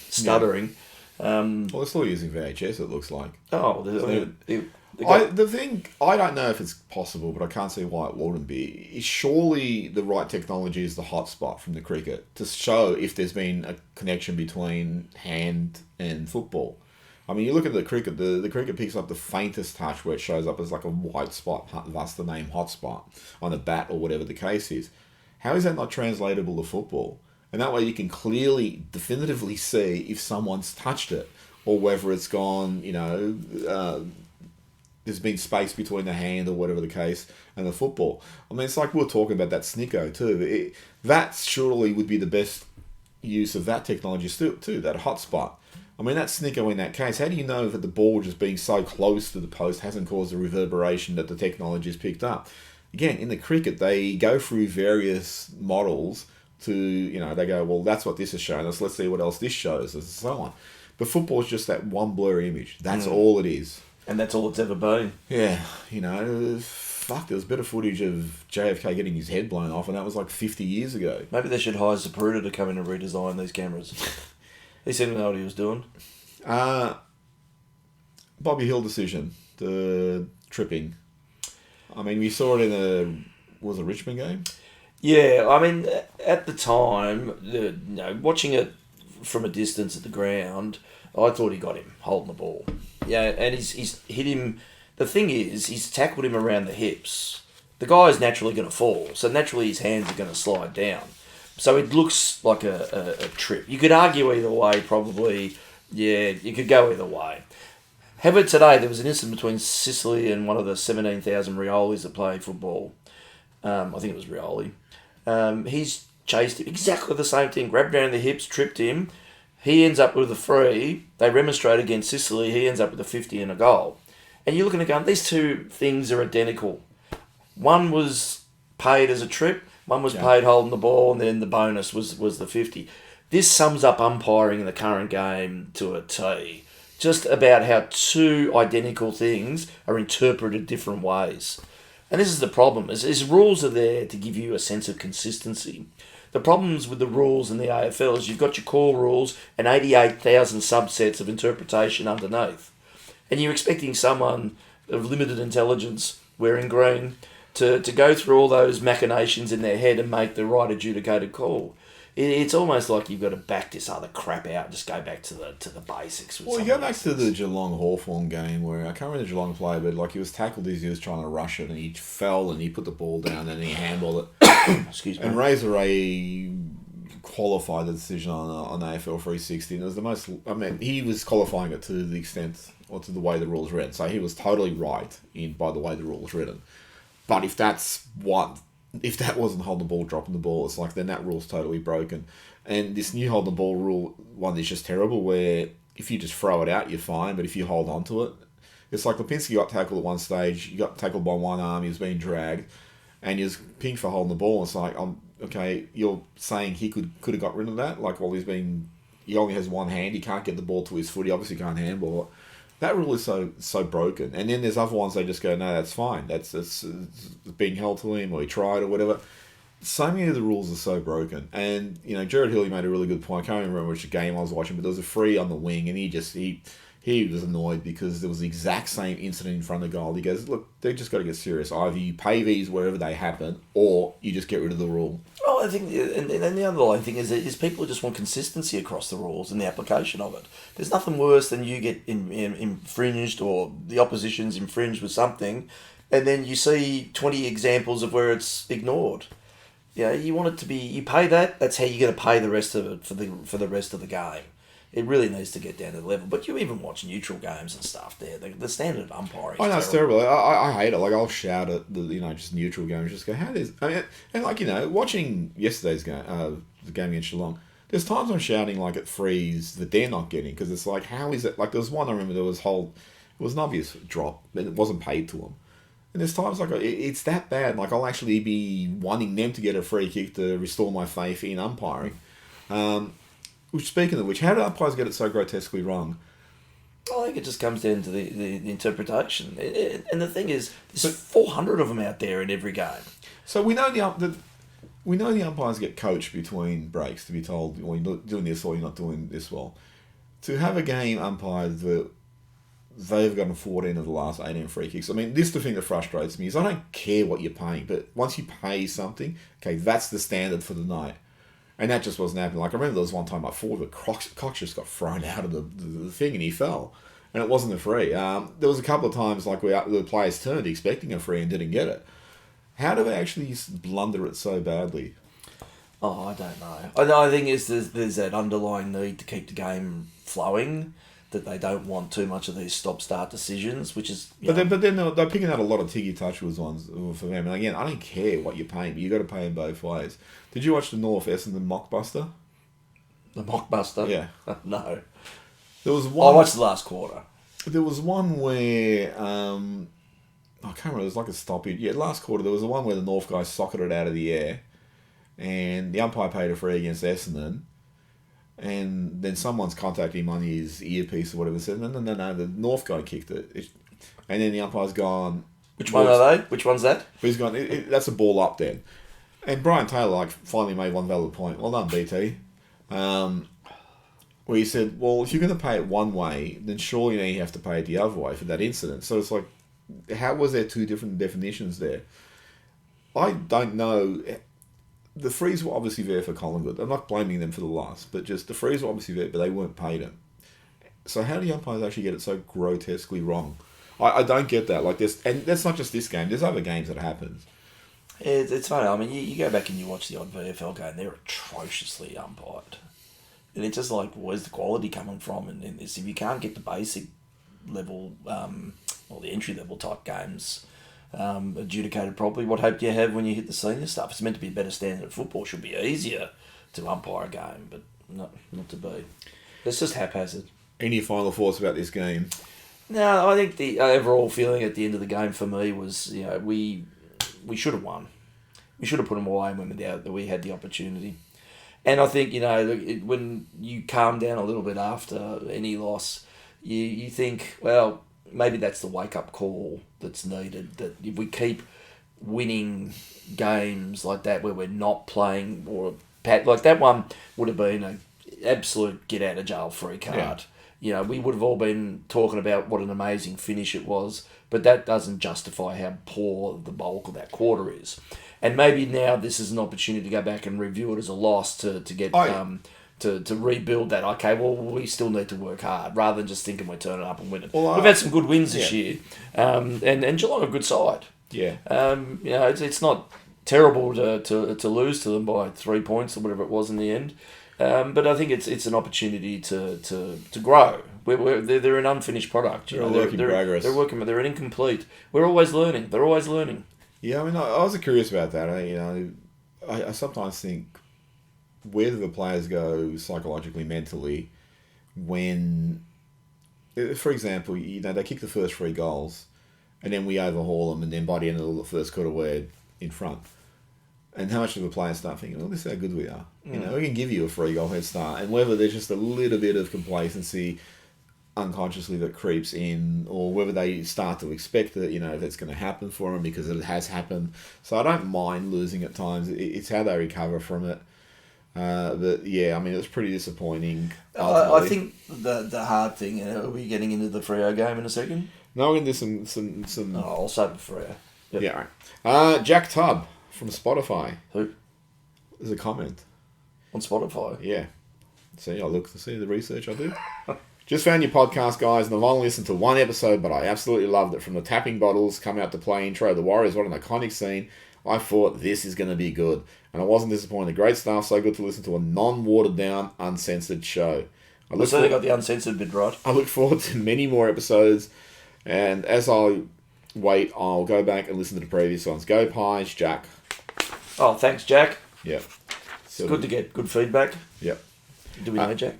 stuttering. Well, they're still using VHS, it looks like. The thing, I don't know if it's possible, but I can't see why it wouldn't be, is surely the right technology is the hotspot from the cricket to show if there's been a connection between hand and football. I mean, you look at the cricket, the cricket picks up the faintest touch where it shows up as like a white spot, thus the name hotspot, on a bat or whatever the case is. How is that not translatable to football? And that way you can clearly, definitively see if someone's touched it, or whether it's gone, there's been space between the hand or whatever the case and the football. I mean, it's like we were talking about that Snicko too. That surely would be the best use of that technology too, that hotspot. I mean, that Snicko in that case, how do you know that the ball just being so close to the post hasn't caused a reverberation that the technology has picked up? Again, in the cricket, they go through various models to, they go, well, that's what this has shown us. Let's see what else this shows us, and so on. But football is just that one blurry image. That's all it is. And that's all it's ever been. Yeah, there was a bit of footage of JFK getting his head blown off, and that was like 50 years ago. Maybe they should hire Zapruder to come in and redesign these cameras. He seemed to know what he was doing. Bobby Hill decision, the tripping. I mean, we saw it in was a Richmond game? Yeah, I mean, at the time, watching it from a distance at the ground, I thought he got him holding the ball. Yeah, and he's hit him. The thing is, he's tackled him around the hips. The guy is naturally going to fall, so naturally his hands are going to slide down. So it looks like a trip. You could argue either way, probably. Yeah, you could go either way. However, today there was an incident between Sicily and one of the 17,000 Riolis that play football. I think it was Rioli. He's chased him. Exactly the same thing. Grabbed around the hips, tripped him. He ends up with a free. They remonstrate against Sicily. He ends up with a 50 and a goal. And you're looking at going, these two things are identical. One was paid as a trip. One was paid holding the ball, and then the bonus was the 50. This sums up umpiring in the current game to a T. Just about how two identical things are interpreted different ways. And this is the problem, is rules are there to give you a sense of consistency. The problems with the rules in the AFL is you've got your core rules and 88,000 subsets of interpretation underneath. And you're expecting someone of limited intelligence, wearing green, to go through all those machinations in their head and make the right adjudicated call. It's almost like you've got to back this other crap out and just go back to the basics. Well, you go back to the Geelong Hawthorn game where I can't remember the Geelong player, but like he was tackled as he was trying to rush it, and he fell and he put the ball down and he handballed it. Excuse me. And Razor Ray qualified the decision on AFL 360, and it was the most. I mean, he was qualifying it to the extent or to the way the rules read, so he was totally right by the way the rules written. But if that wasn't holding the ball, dropping the ball, it's like then that rule's totally broken. And this new holding the ball rule one is just terrible, where if you just throw it out, you're fine, but if you hold on to it, it's like Lipinski got tackled at one stage, he got tackled by one arm, he was being dragged, and he was pinged for holding the ball. It's like, okay, you're saying he could have got rid of that? Like, well, he only has one hand, he can't get the ball to his foot, he obviously can't handball it. That rule is so broken. And then there's other ones they just go, no, that's fine. That's being held to him, or he tried, or whatever. So many of the rules are so broken. And, Jared Hill, made a really good point. I can't remember which game I was watching, but there was a free on the wing, and he was annoyed because there was the exact same incident in front of the goal. He goes, look, they've just got to get serious. Either you pay these wherever they happen, or you just get rid of the rule. Well, I think, and the underlying thing is people just want consistency across the rules and the application of it. There's nothing worse than you get infringed or the opposition's infringed with something, and then you see 20 examples of where it's ignored. You want it to be, you pay that, that's how you're going to pay the rest of it for the rest of the game. It really needs to get down to the level. But you even watch neutral games and stuff there. The standard of umpiring is it's terrible. I hate it. Like, I'll shout at the, just neutral games. Just go, how does... I mean, and watching yesterday's game, the game against Geelong, there's times I'm shouting, like, at frees that they're not getting. Because it's like, how is it... Like, there was one, I remember, it was an obvious drop. And it wasn't paid to them. And there's times, like, it's that bad. Like, I'll actually be wanting them to get a free kick to restore my faith in umpiring. Which, speaking of which, how do umpires get it so grotesquely wrong? I think it just comes down to the interpretation. And the thing is, there's 400 of them out there in every game. So we know the umpires get coached between breaks to be told, well, you're not doing this or you're not doing this well. To have a game umpired that they've gotten 14 of the last 18 free kicks. I mean, this is the thing that frustrates me is I don't care what you're paying, but once you pay something, okay, that's the standard for the night. And that just wasn't happening. Like, I remember there was one time like forward, Cox just got thrown out of the thing and he fell. And it wasn't a free. There was a couple of times like where the players turned expecting a free and didn't get it. How do they actually blunder it so badly? Oh, I don't know. I think there's that underlying need to keep the game flowing, that they don't want too much of these stop-start decisions, which is... But then they're picking out a lot of tiggy-touchless ones for them. And again, I don't care what you're paying, but you got to pay them both ways. Did you watch the North Essendon Mockbuster? The Mockbuster? Yeah. No. There was one... I watched the last quarter. There was one where... I can't remember, it was like a stoppage. Yeah, last quarter, there was the one where the North guy socketed it out of the air, and the umpire paid a free against Essendon. And then someone's contacted him on his earpiece or whatever, said, no, the North guy kicked it. And then the umpire's gone... Which one are they? Which one's that? He's gone, that's a ball up then. And Brian Taylor, finally made one valid point. Well done, BT. where he said, well, if you're going to pay it one way, then surely now you have to pay it the other way for that incident. So it's like, how was there two different definitions there? I don't know. The frees were obviously there for Collingwood. I'm not blaming them for the loss, but just the frees were obviously there, but they weren't paid it. So how do the umpires actually get it so grotesquely wrong? I don't get that. Like this, and that's not just this game. There's other games that happens. It's funny. I mean, you go back and you watch the odd VFL game, they're atrociously umpired. And it's just like, where's the quality coming from in this? If you can't get the basic level, or the entry level type games adjudicated properly, what hope do you have when you hit the senior stuff? It's meant to be a better standard of football. It should be easier to umpire a game, but not to be. It's just haphazard. Any final thoughts about this game? No, I think the overall feeling at the end of the game for me was, we should have won. We should have put them away when we had the opportunity. And I think, when you calm down a little bit after any loss, you think, well, maybe that's the wake-up call that's needed, that if we keep winning games like that where we're not playing, like that one would have been an absolute get-out-of-jail-free card. Yeah. We would have all been talking about what an amazing finish it was, but that doesn't justify how poor the bulk of that quarter is. And maybe now this is an opportunity to go back and review it as a loss to get to rebuild that. Okay, well, we still need to work hard rather than just thinking we're turning up and winning. Well, we've had some good wins this year, and Geelong are a good side. Yeah. It's not terrible to lose to them by 3 points or whatever it was in the end. But I think it's an opportunity to grow. They're an unfinished product. They're a work in progress. They're an incomplete. We're always learning. They're always learning. Yeah, I mean, I was curious about that. I sometimes think, where do the players go psychologically, mentally, when, for example, they kick the first 3 goals, and then we overhaul them, and then by the end of the first quarter we're in front. And how much of the players start thinking, well, this is how good we are. We can give you a 3-goal head start. And whether there's just a little bit of complacency unconsciously that creeps in, or whether they start to expect that, that's going to happen for them because it has happened. So I don't mind losing at times. It's how they recover from it. But yeah, I mean, it was pretty disappointing. I think the hard thing, are we getting into the Freo game in a second? No, we're going to do some... Oh, I'll save it for Freo. Yep. Yeah, right. Jack Tubb from Spotify. Who? There's a comment. On Spotify? Yeah. See, I look to see the research I do. Just found your podcast, guys, and I've only listened to one episode, but I absolutely loved it. From the tapping bottles, come out to play intro, the Warriors, what an iconic scene. I thought this is going to be good, and I wasn't disappointed. Great stuff, so good to listen to a non-watered down, uncensored show. So they got the uncensored bit right. I look forward to many more episodes, and as I wait, I'll go back and listen to the previous ones. Go Pies, Jack. Oh, thanks, Jack. Yep. It's good to get good feedback. Yep. Do we know Jack?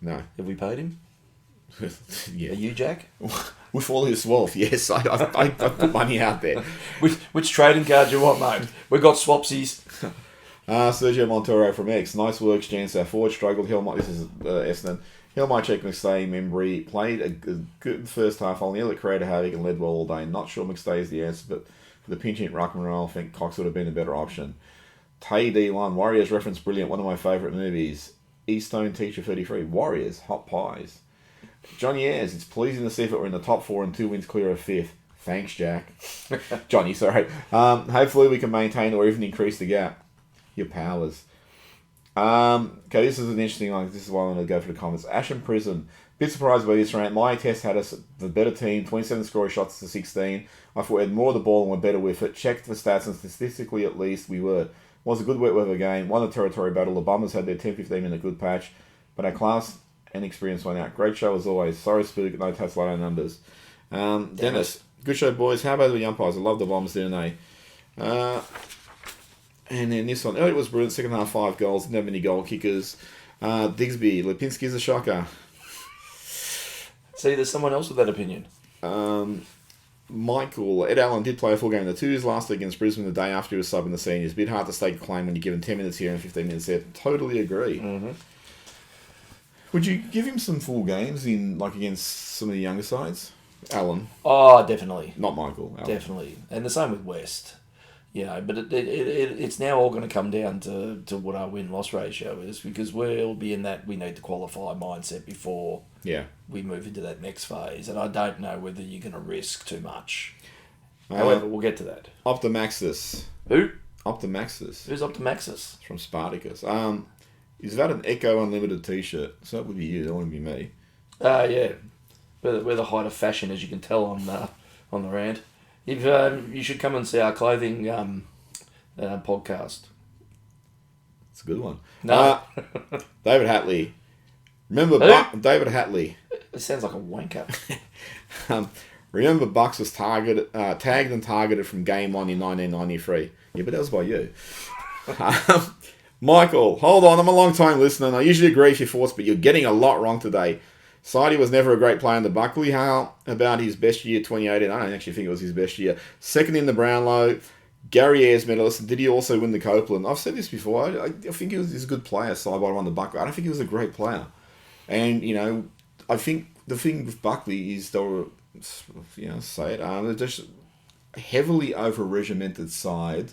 No. Have we paid him? Yeah. Are you Jack? With all his wealth, yes. I put money out there. Which trading card you want, mate? We got swapsies. Sergio Montoro from X. Nice work, Jans. Our forward struggled. This is Essendon. Hillmycheck McStay, Membry played a good first half. Only let created havoc and led well all day. Not sure McStay is the answer, but for the pinch hit ruckman role, I think Cox would have been a better option. Tay D1, Warriors reference brilliant. One of my favourite movies. Eastone Teacher 33. Warriors, Hot Pies. Johnny Ayres, it's pleasing to see that we're in the top 4 and 2 wins clear of 5th. Thanks, Jack. Johnny, sorry. Hopefully we can maintain or even increase the gap. Your powers. Okay, this is an interesting one. This is why I'm going to go for the comments. Ashen Prison. Bit surprised by this rant. My test had us the better team. 27 scoring shots to 16. I thought we had more of the ball and were better with it. Checked the stats and statistically at least we were. Was a good wet weather game. Won the territory battle. The Bombers had their 10-15 minute good patch. But our class and experience went out. Great show as always. Sorry, Spook. No Taslado numbers. Dennis. Good show, boys. How about the umpires? I love the Bombers, didn't they? And then this one. Elliot was brilliant. Second half, 5 goals. Didn't have many goal kickers. Digsby. Lipinski's a shocker. See, there's someone else with that opinion. Michael. Ed Allen did play a full game. The 2s last against Brisbane the day after he was subbing the seniors. A bit hard to stake a claim when you're given 10 minutes here and 15 minutes there. Totally agree. Mm-hmm. Would you give him some full games in against some of the younger sides? Allen. Oh, definitely. Not Michael. Allen. Definitely. And the same with West. but it's now all going to come down to what our win-loss ratio is, because we'll be in that we need to qualify mindset before we move into that next phase. And I don't know whether you're going to risk too much. However, we'll get to that. Optimaxis. Who? Optimaxis. Who's Optimaxis? From Spartacus. Is that an Echo Unlimited t-shirt? So that would be you, that wouldn't be me. Yeah. We're the height of fashion, as you can tell on the Rant. You should come and see our clothing podcast. It's a good one. No. David Hatley. Remember David Hatley. It sounds like a wanker. Remember Bucks was tagged and targeted from game 1 in 1993. Yeah, but that was by you. Michael, hold on. I'm a long-time listener, and I usually agree with your thoughts, but you're getting a lot wrong today. Sidey was never a great player in the Buckley. How about his best year, 2018? I don't actually think it was his best year. Second in the Brownlow. Gary Ayres medalist. Did he also win the Copeland? I've said this before. I think he's a good player, Sidebottom on the Buckley. I don't think he was a great player. And, I think the thing with Buckley is they were, they're just a heavily over-regimented side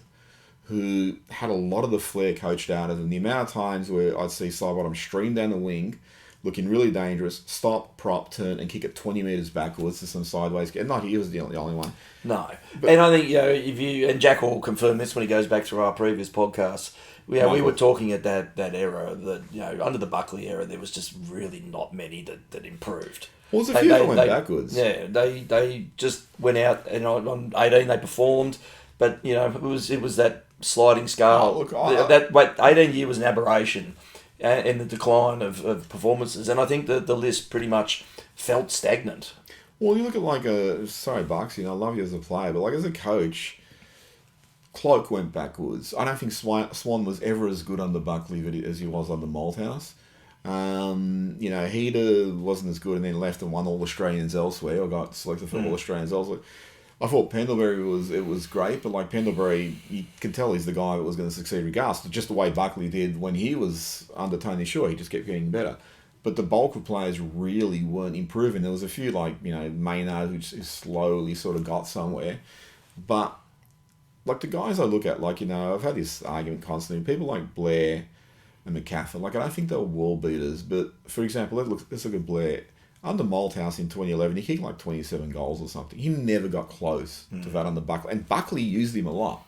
who had a lot of the flair coached out of them. The amount of times where I'd see Sidebottom stream down the wing, looking really dangerous, stop, prop, turn, and kick it 20 metres backwards to some sideways. And not he was the only one. No. And I think, if you, and Jack will confirm this when he goes back through our previous podcasts, we were talking at that era that, under the Buckley era, there was just really not many that improved. Well, there's a few that went backwards. Yeah, they just went out, and on 18 they performed, but, it was that sliding scale. 18 year was an aberration. And the decline of performances. And I think that the list pretty much felt stagnant. Well, you look at sorry, Bucks, I love you as a player, but as a coach, Cloak went backwards. I don't think Swan was ever as good under Buckley as he was under Malthouse. Heater wasn't as good and then left and won all Australians elsewhere, or got selected for all Australians elsewhere. I thought Pendlebury was great, but Pendlebury, you can tell he's the guy that was going to succeed regardless. Just the way Buckley did when he was under Tony Shaw, he just kept getting better. But the bulk of players really weren't improving. There was a few Maynard who slowly sort of got somewhere. But the guys I look at, I've had this argument constantly. People like Blair and McCaffin, I don't think they were world beaters. But for example, let's look at Blair. Under Malthouse in 2011, he kicked 27 goals or something. He never got close to that under Buckley. And Buckley used him a lot.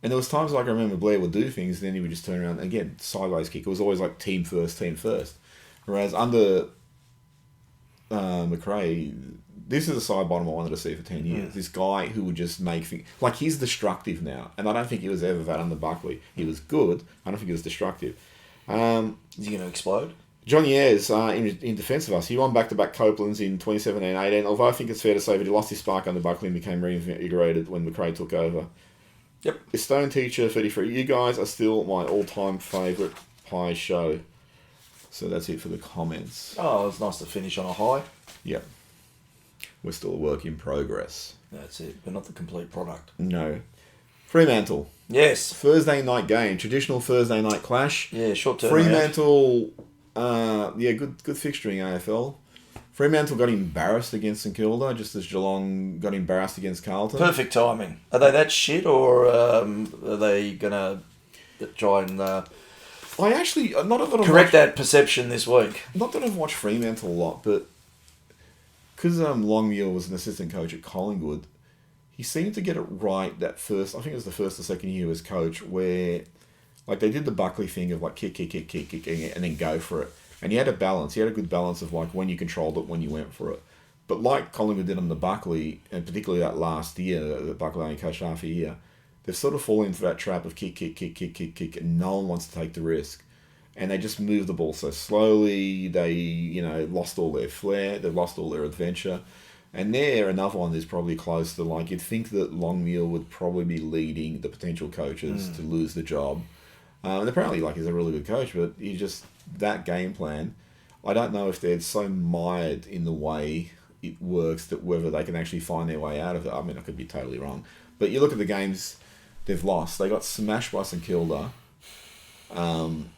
And there was times I remember Blair would do things, and then he would just turn around, again, sideways kick. It was always team first. Whereas under McRae, this is a Sidebottom I wanted to see for 10 years. This guy who would just make things... he's destructive now. And I don't think he was ever that under Buckley. He was good. I don't think he was destructive. Is he going to explode? Johnny Ayres, in defence of us, he won back-to-back Copelands in 2017-18, although I think it's fair to say that he lost his spark under Buckley and became reinvigorated when McRae took over. Yep. Is Stone Teacher 33. You guys are still my all-time favourite pie show. So that's it for the comments. Oh, it's nice to finish on a high. Yep. We're still a work in progress. That's it, but not the complete product. No. Fremantle. Yes. Thursday night game. Traditional Thursday night clash. Yeah, short term. Fremantle... good fixturing AFL. Fremantle got embarrassed against St Kilda, just as Geelong got embarrassed against Carlton. Perfect timing. Are they that shit, or are they going to try and I actually... correct that perception this week? Not that I've watched Fremantle a lot, but because Longmuir was an assistant coach at Collingwood, he seemed to get it right that first... I think it was the first or second year as coach, where... they did the Buckley thing of kick, and then go for it. And he had a balance. He had a good balance of when you controlled it, when you went for it. But Collingwood did on the Buckley, and particularly that last year, the Buckley only coached half a year, they've sort of fallen into that trap of kick, and no one wants to take the risk. And they just move the ball so slowly. They, lost all their flair. They've lost all their adventure. And they're another one that's probably close to, you'd think that Longmuir would probably be leading the potential coaches to lose the job. And apparently, he's a really good coach, but that game plan, I don't know if they're so mired in the way it works that whether they can actually find their way out of it. I mean, I could be totally wrong. But you look at the games they've lost. They got smashed by St Kilda, and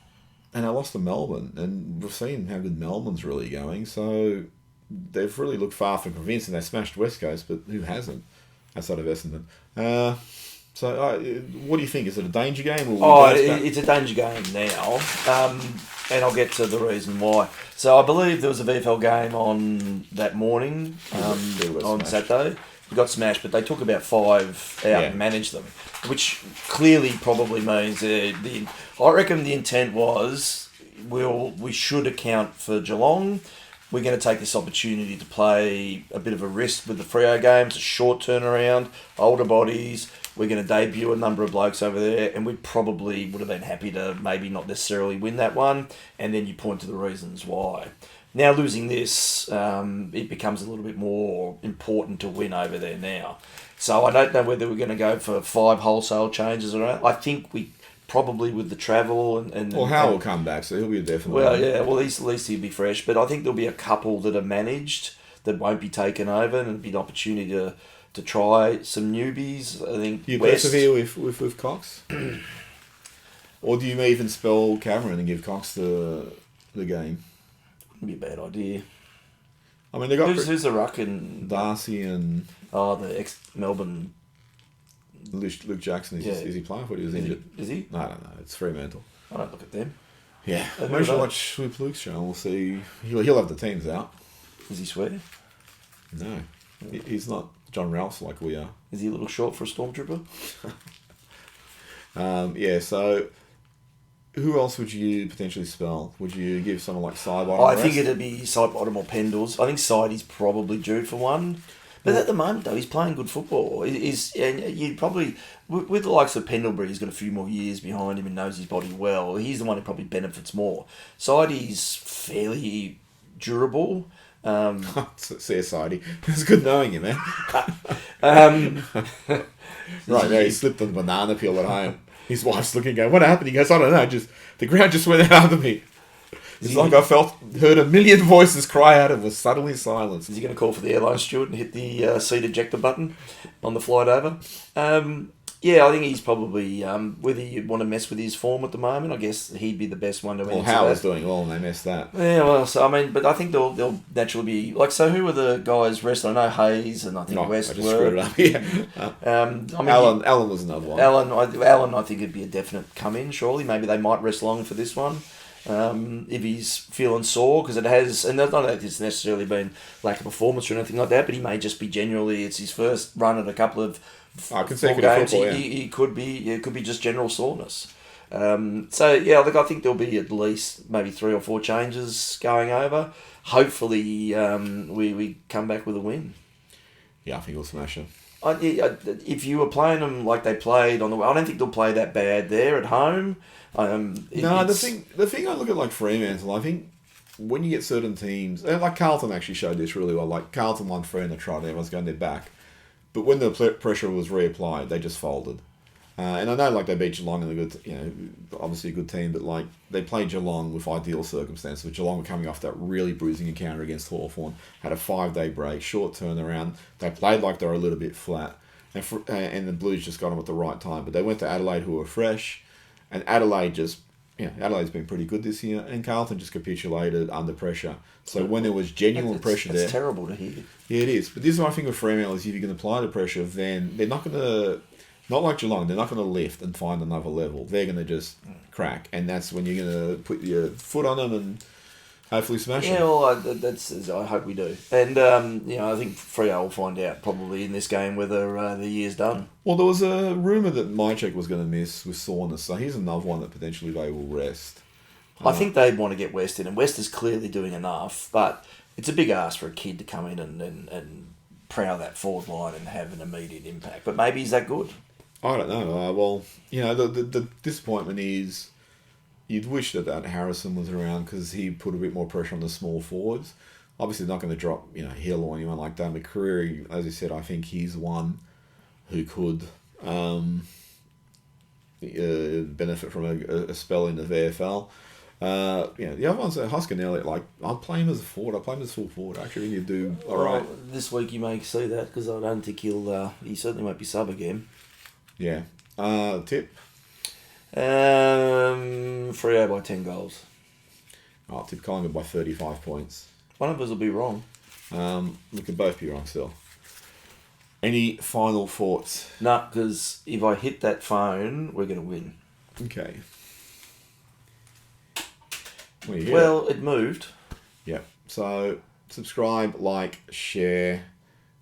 they lost to Melbourne. And we've seen how good Melbourne's really going, so they've really looked far from convincing. They smashed West Coast, but who hasn't, outside of Essendon? So, what do you think? Is it a danger game? Or It's a danger game now, and I'll get to the reason why. So I believe there was a VFL game on that morning on Saturday. We got smashed, but they took about 5 out and managed them, which clearly probably means I reckon the intent was we should account for Geelong. We're going to take this opportunity to play a bit of a risk with the Freo game. It's a short turnaround, older bodies. We're going to debut a number of blokes over there, and we probably would have been happy to maybe not necessarily win that one. And then you point to the reasons why. Now losing this, it becomes a little bit more important to win over there now. So I don't know whether we're going to go for 5 wholesale changes or not. I think we probably with the travel and Hal will come back, so he'll be definitely. Well, yeah. Well, at least he'll be fresh. But I think there'll be a couple that are managed that won't be taken over, and it'll be an opportunity to try some newbies. I think you persevere with Cox, or do you even spell Cameron and give Cox the game? Wouldn't be a bad idea. I mean, they got who's the ruck and Darcy and the ex-Melbourne Luke Jackson. Is he playing for it? He was injured. Is he? I don't know. It's Fremantle. I don't look at them. Yeah, maybe we'll watch with Luke's show. We'll see. He'll have the teams out. Does he swear? No, he's not John Ralphs like we are. Is he a little short for a stormtrooper? Yeah. So, who else would you potentially spell? Would you give someone like Sidebottom? I think it'd be Sidebottom or Pendles. I think Sidey's probably due for one. But at the moment, though, he's playing good football. And you'd probably, with the likes of Pendlebury, he's got a few more years behind him and knows his body well. He's the one who probably benefits more. Sidey's fairly durable. See you, Sidey. It's good knowing you, man. Right there, he slipped on the banana peel at home. His wife's looking, going, "What happened?" He goes, "I don't know. Just the ground just went out of me." It's like I heard a million voices cry out and was suddenly silenced. Is he going to call for the airline steward and hit the seat ejector button on the flight over? Yeah, I think he's probably, whether you want to mess with his form at the moment, I guess he'd be the best one to answer that. Well, Howard's doing well and they messed that. Yeah, well, so, I mean, but I think they'll naturally be, like, so who are the guys resting? I know Hayes and I think West I just screwed it up, yeah. Alan was another one. Alan, I think it'd be a definite come in, surely. Maybe they might rest long for this one. If he's feeling sore, because it has, and not that it's necessarily been lack of performance or anything like that, but he may just be genuinely, it's his first run at a couple of consecutive games. Football, yeah. He could be, it could be just general soreness. So yeah, look, I think there'll be at least maybe 3 or 4 changes going over. Hopefully, we come back with a win. Yeah, I think we'll smash them. If you were playing them like they played on the, I don't think they'll play that bad there at home. The thing I look at like Fremantle, I think when you get certain teams, and like Carlton actually showed this really well. Like Carlton won 3 in the trial, everyone's going their back, but when the pressure was reapplied, they just folded. And I know like they beat Geelong in a good, obviously a good team, but like they played Geelong with ideal circumstances. But Geelong were coming off that really bruising encounter against Hawthorn, had a 5-day break, short turnaround. They played like they were a little bit flat, and the Blues just got them at the right time. But they went to Adelaide, who were fresh. And Adelaide Adelaide's been pretty good this year, and Carlton just capitulated under pressure. So when there was genuine pressure there... It's terrible to hear. Yeah, it is. But this is my thing with Fremantle, is if you're going to apply the pressure, then they're not going to... Not like Geelong, they're not going to lift and find another level. They're going to just crack. And that's when you're going to put your foot on them and hopefully smash them. Yeah, well, I hope we do. And, I think Freo will find out probably in this game whether the year's done. Well, there was a rumour that Mychek was going to miss with soreness, so here's another one that potentially they will rest. I think they'd want to get West in, and West is clearly doing enough, but it's a big ask for a kid to come in and prowl that forward line and have an immediate impact. But maybe he's that good. I don't know. The disappointment is you'd wish that Harrison was around because he put a bit more pressure on the small forwards. Obviously, not going to drop Hill or anyone like that. McCreary, as you said, I think he's one who could benefit from a spell in the VFL. The other ones, Husker and Elliott, like, I'll play him as a forward. I'll play him as a full forward. I actually think he'd do all right. This week you may see that because I don't think he certainly won't be sub again. Yeah. Tip? Freo by 10 goals. I'll tip Collingwood by 35 points. One of us will be wrong. We could both be wrong still. Any final thoughts? Nah, because if I hit that phone, we're going to win. Okay. Well, Well, it moved. yeah. So subscribe, like, share,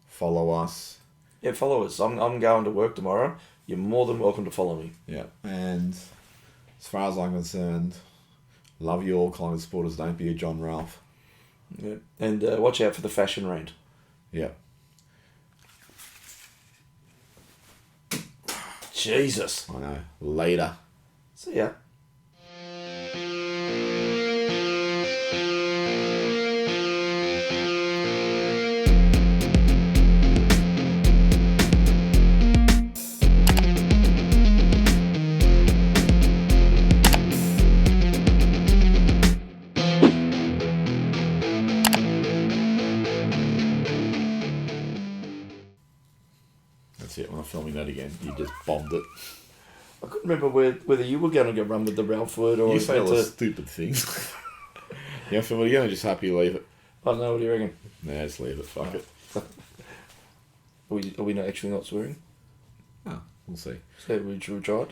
follow us. Yeah, follow us. I'm going to work tomorrow. You're more than welcome to follow me. Yeah. And as far as I'm concerned, love you all, Collingwood supporters. Don't be a John Ralph. Yeah. And watch out for the fashion rant. Yeah. Jesus. I know. Later. See ya. That's it. We're not filming that again. You just bombed it. I couldn't remember whether you were going to go run with the Ralph word or... You say all the stupid things. Yeah, so you're just happy you leave it. I don't know, what do you reckon? Nah, just leave it. Fuck it. Are we not actually not swearing? Oh, we'll see. So we tried?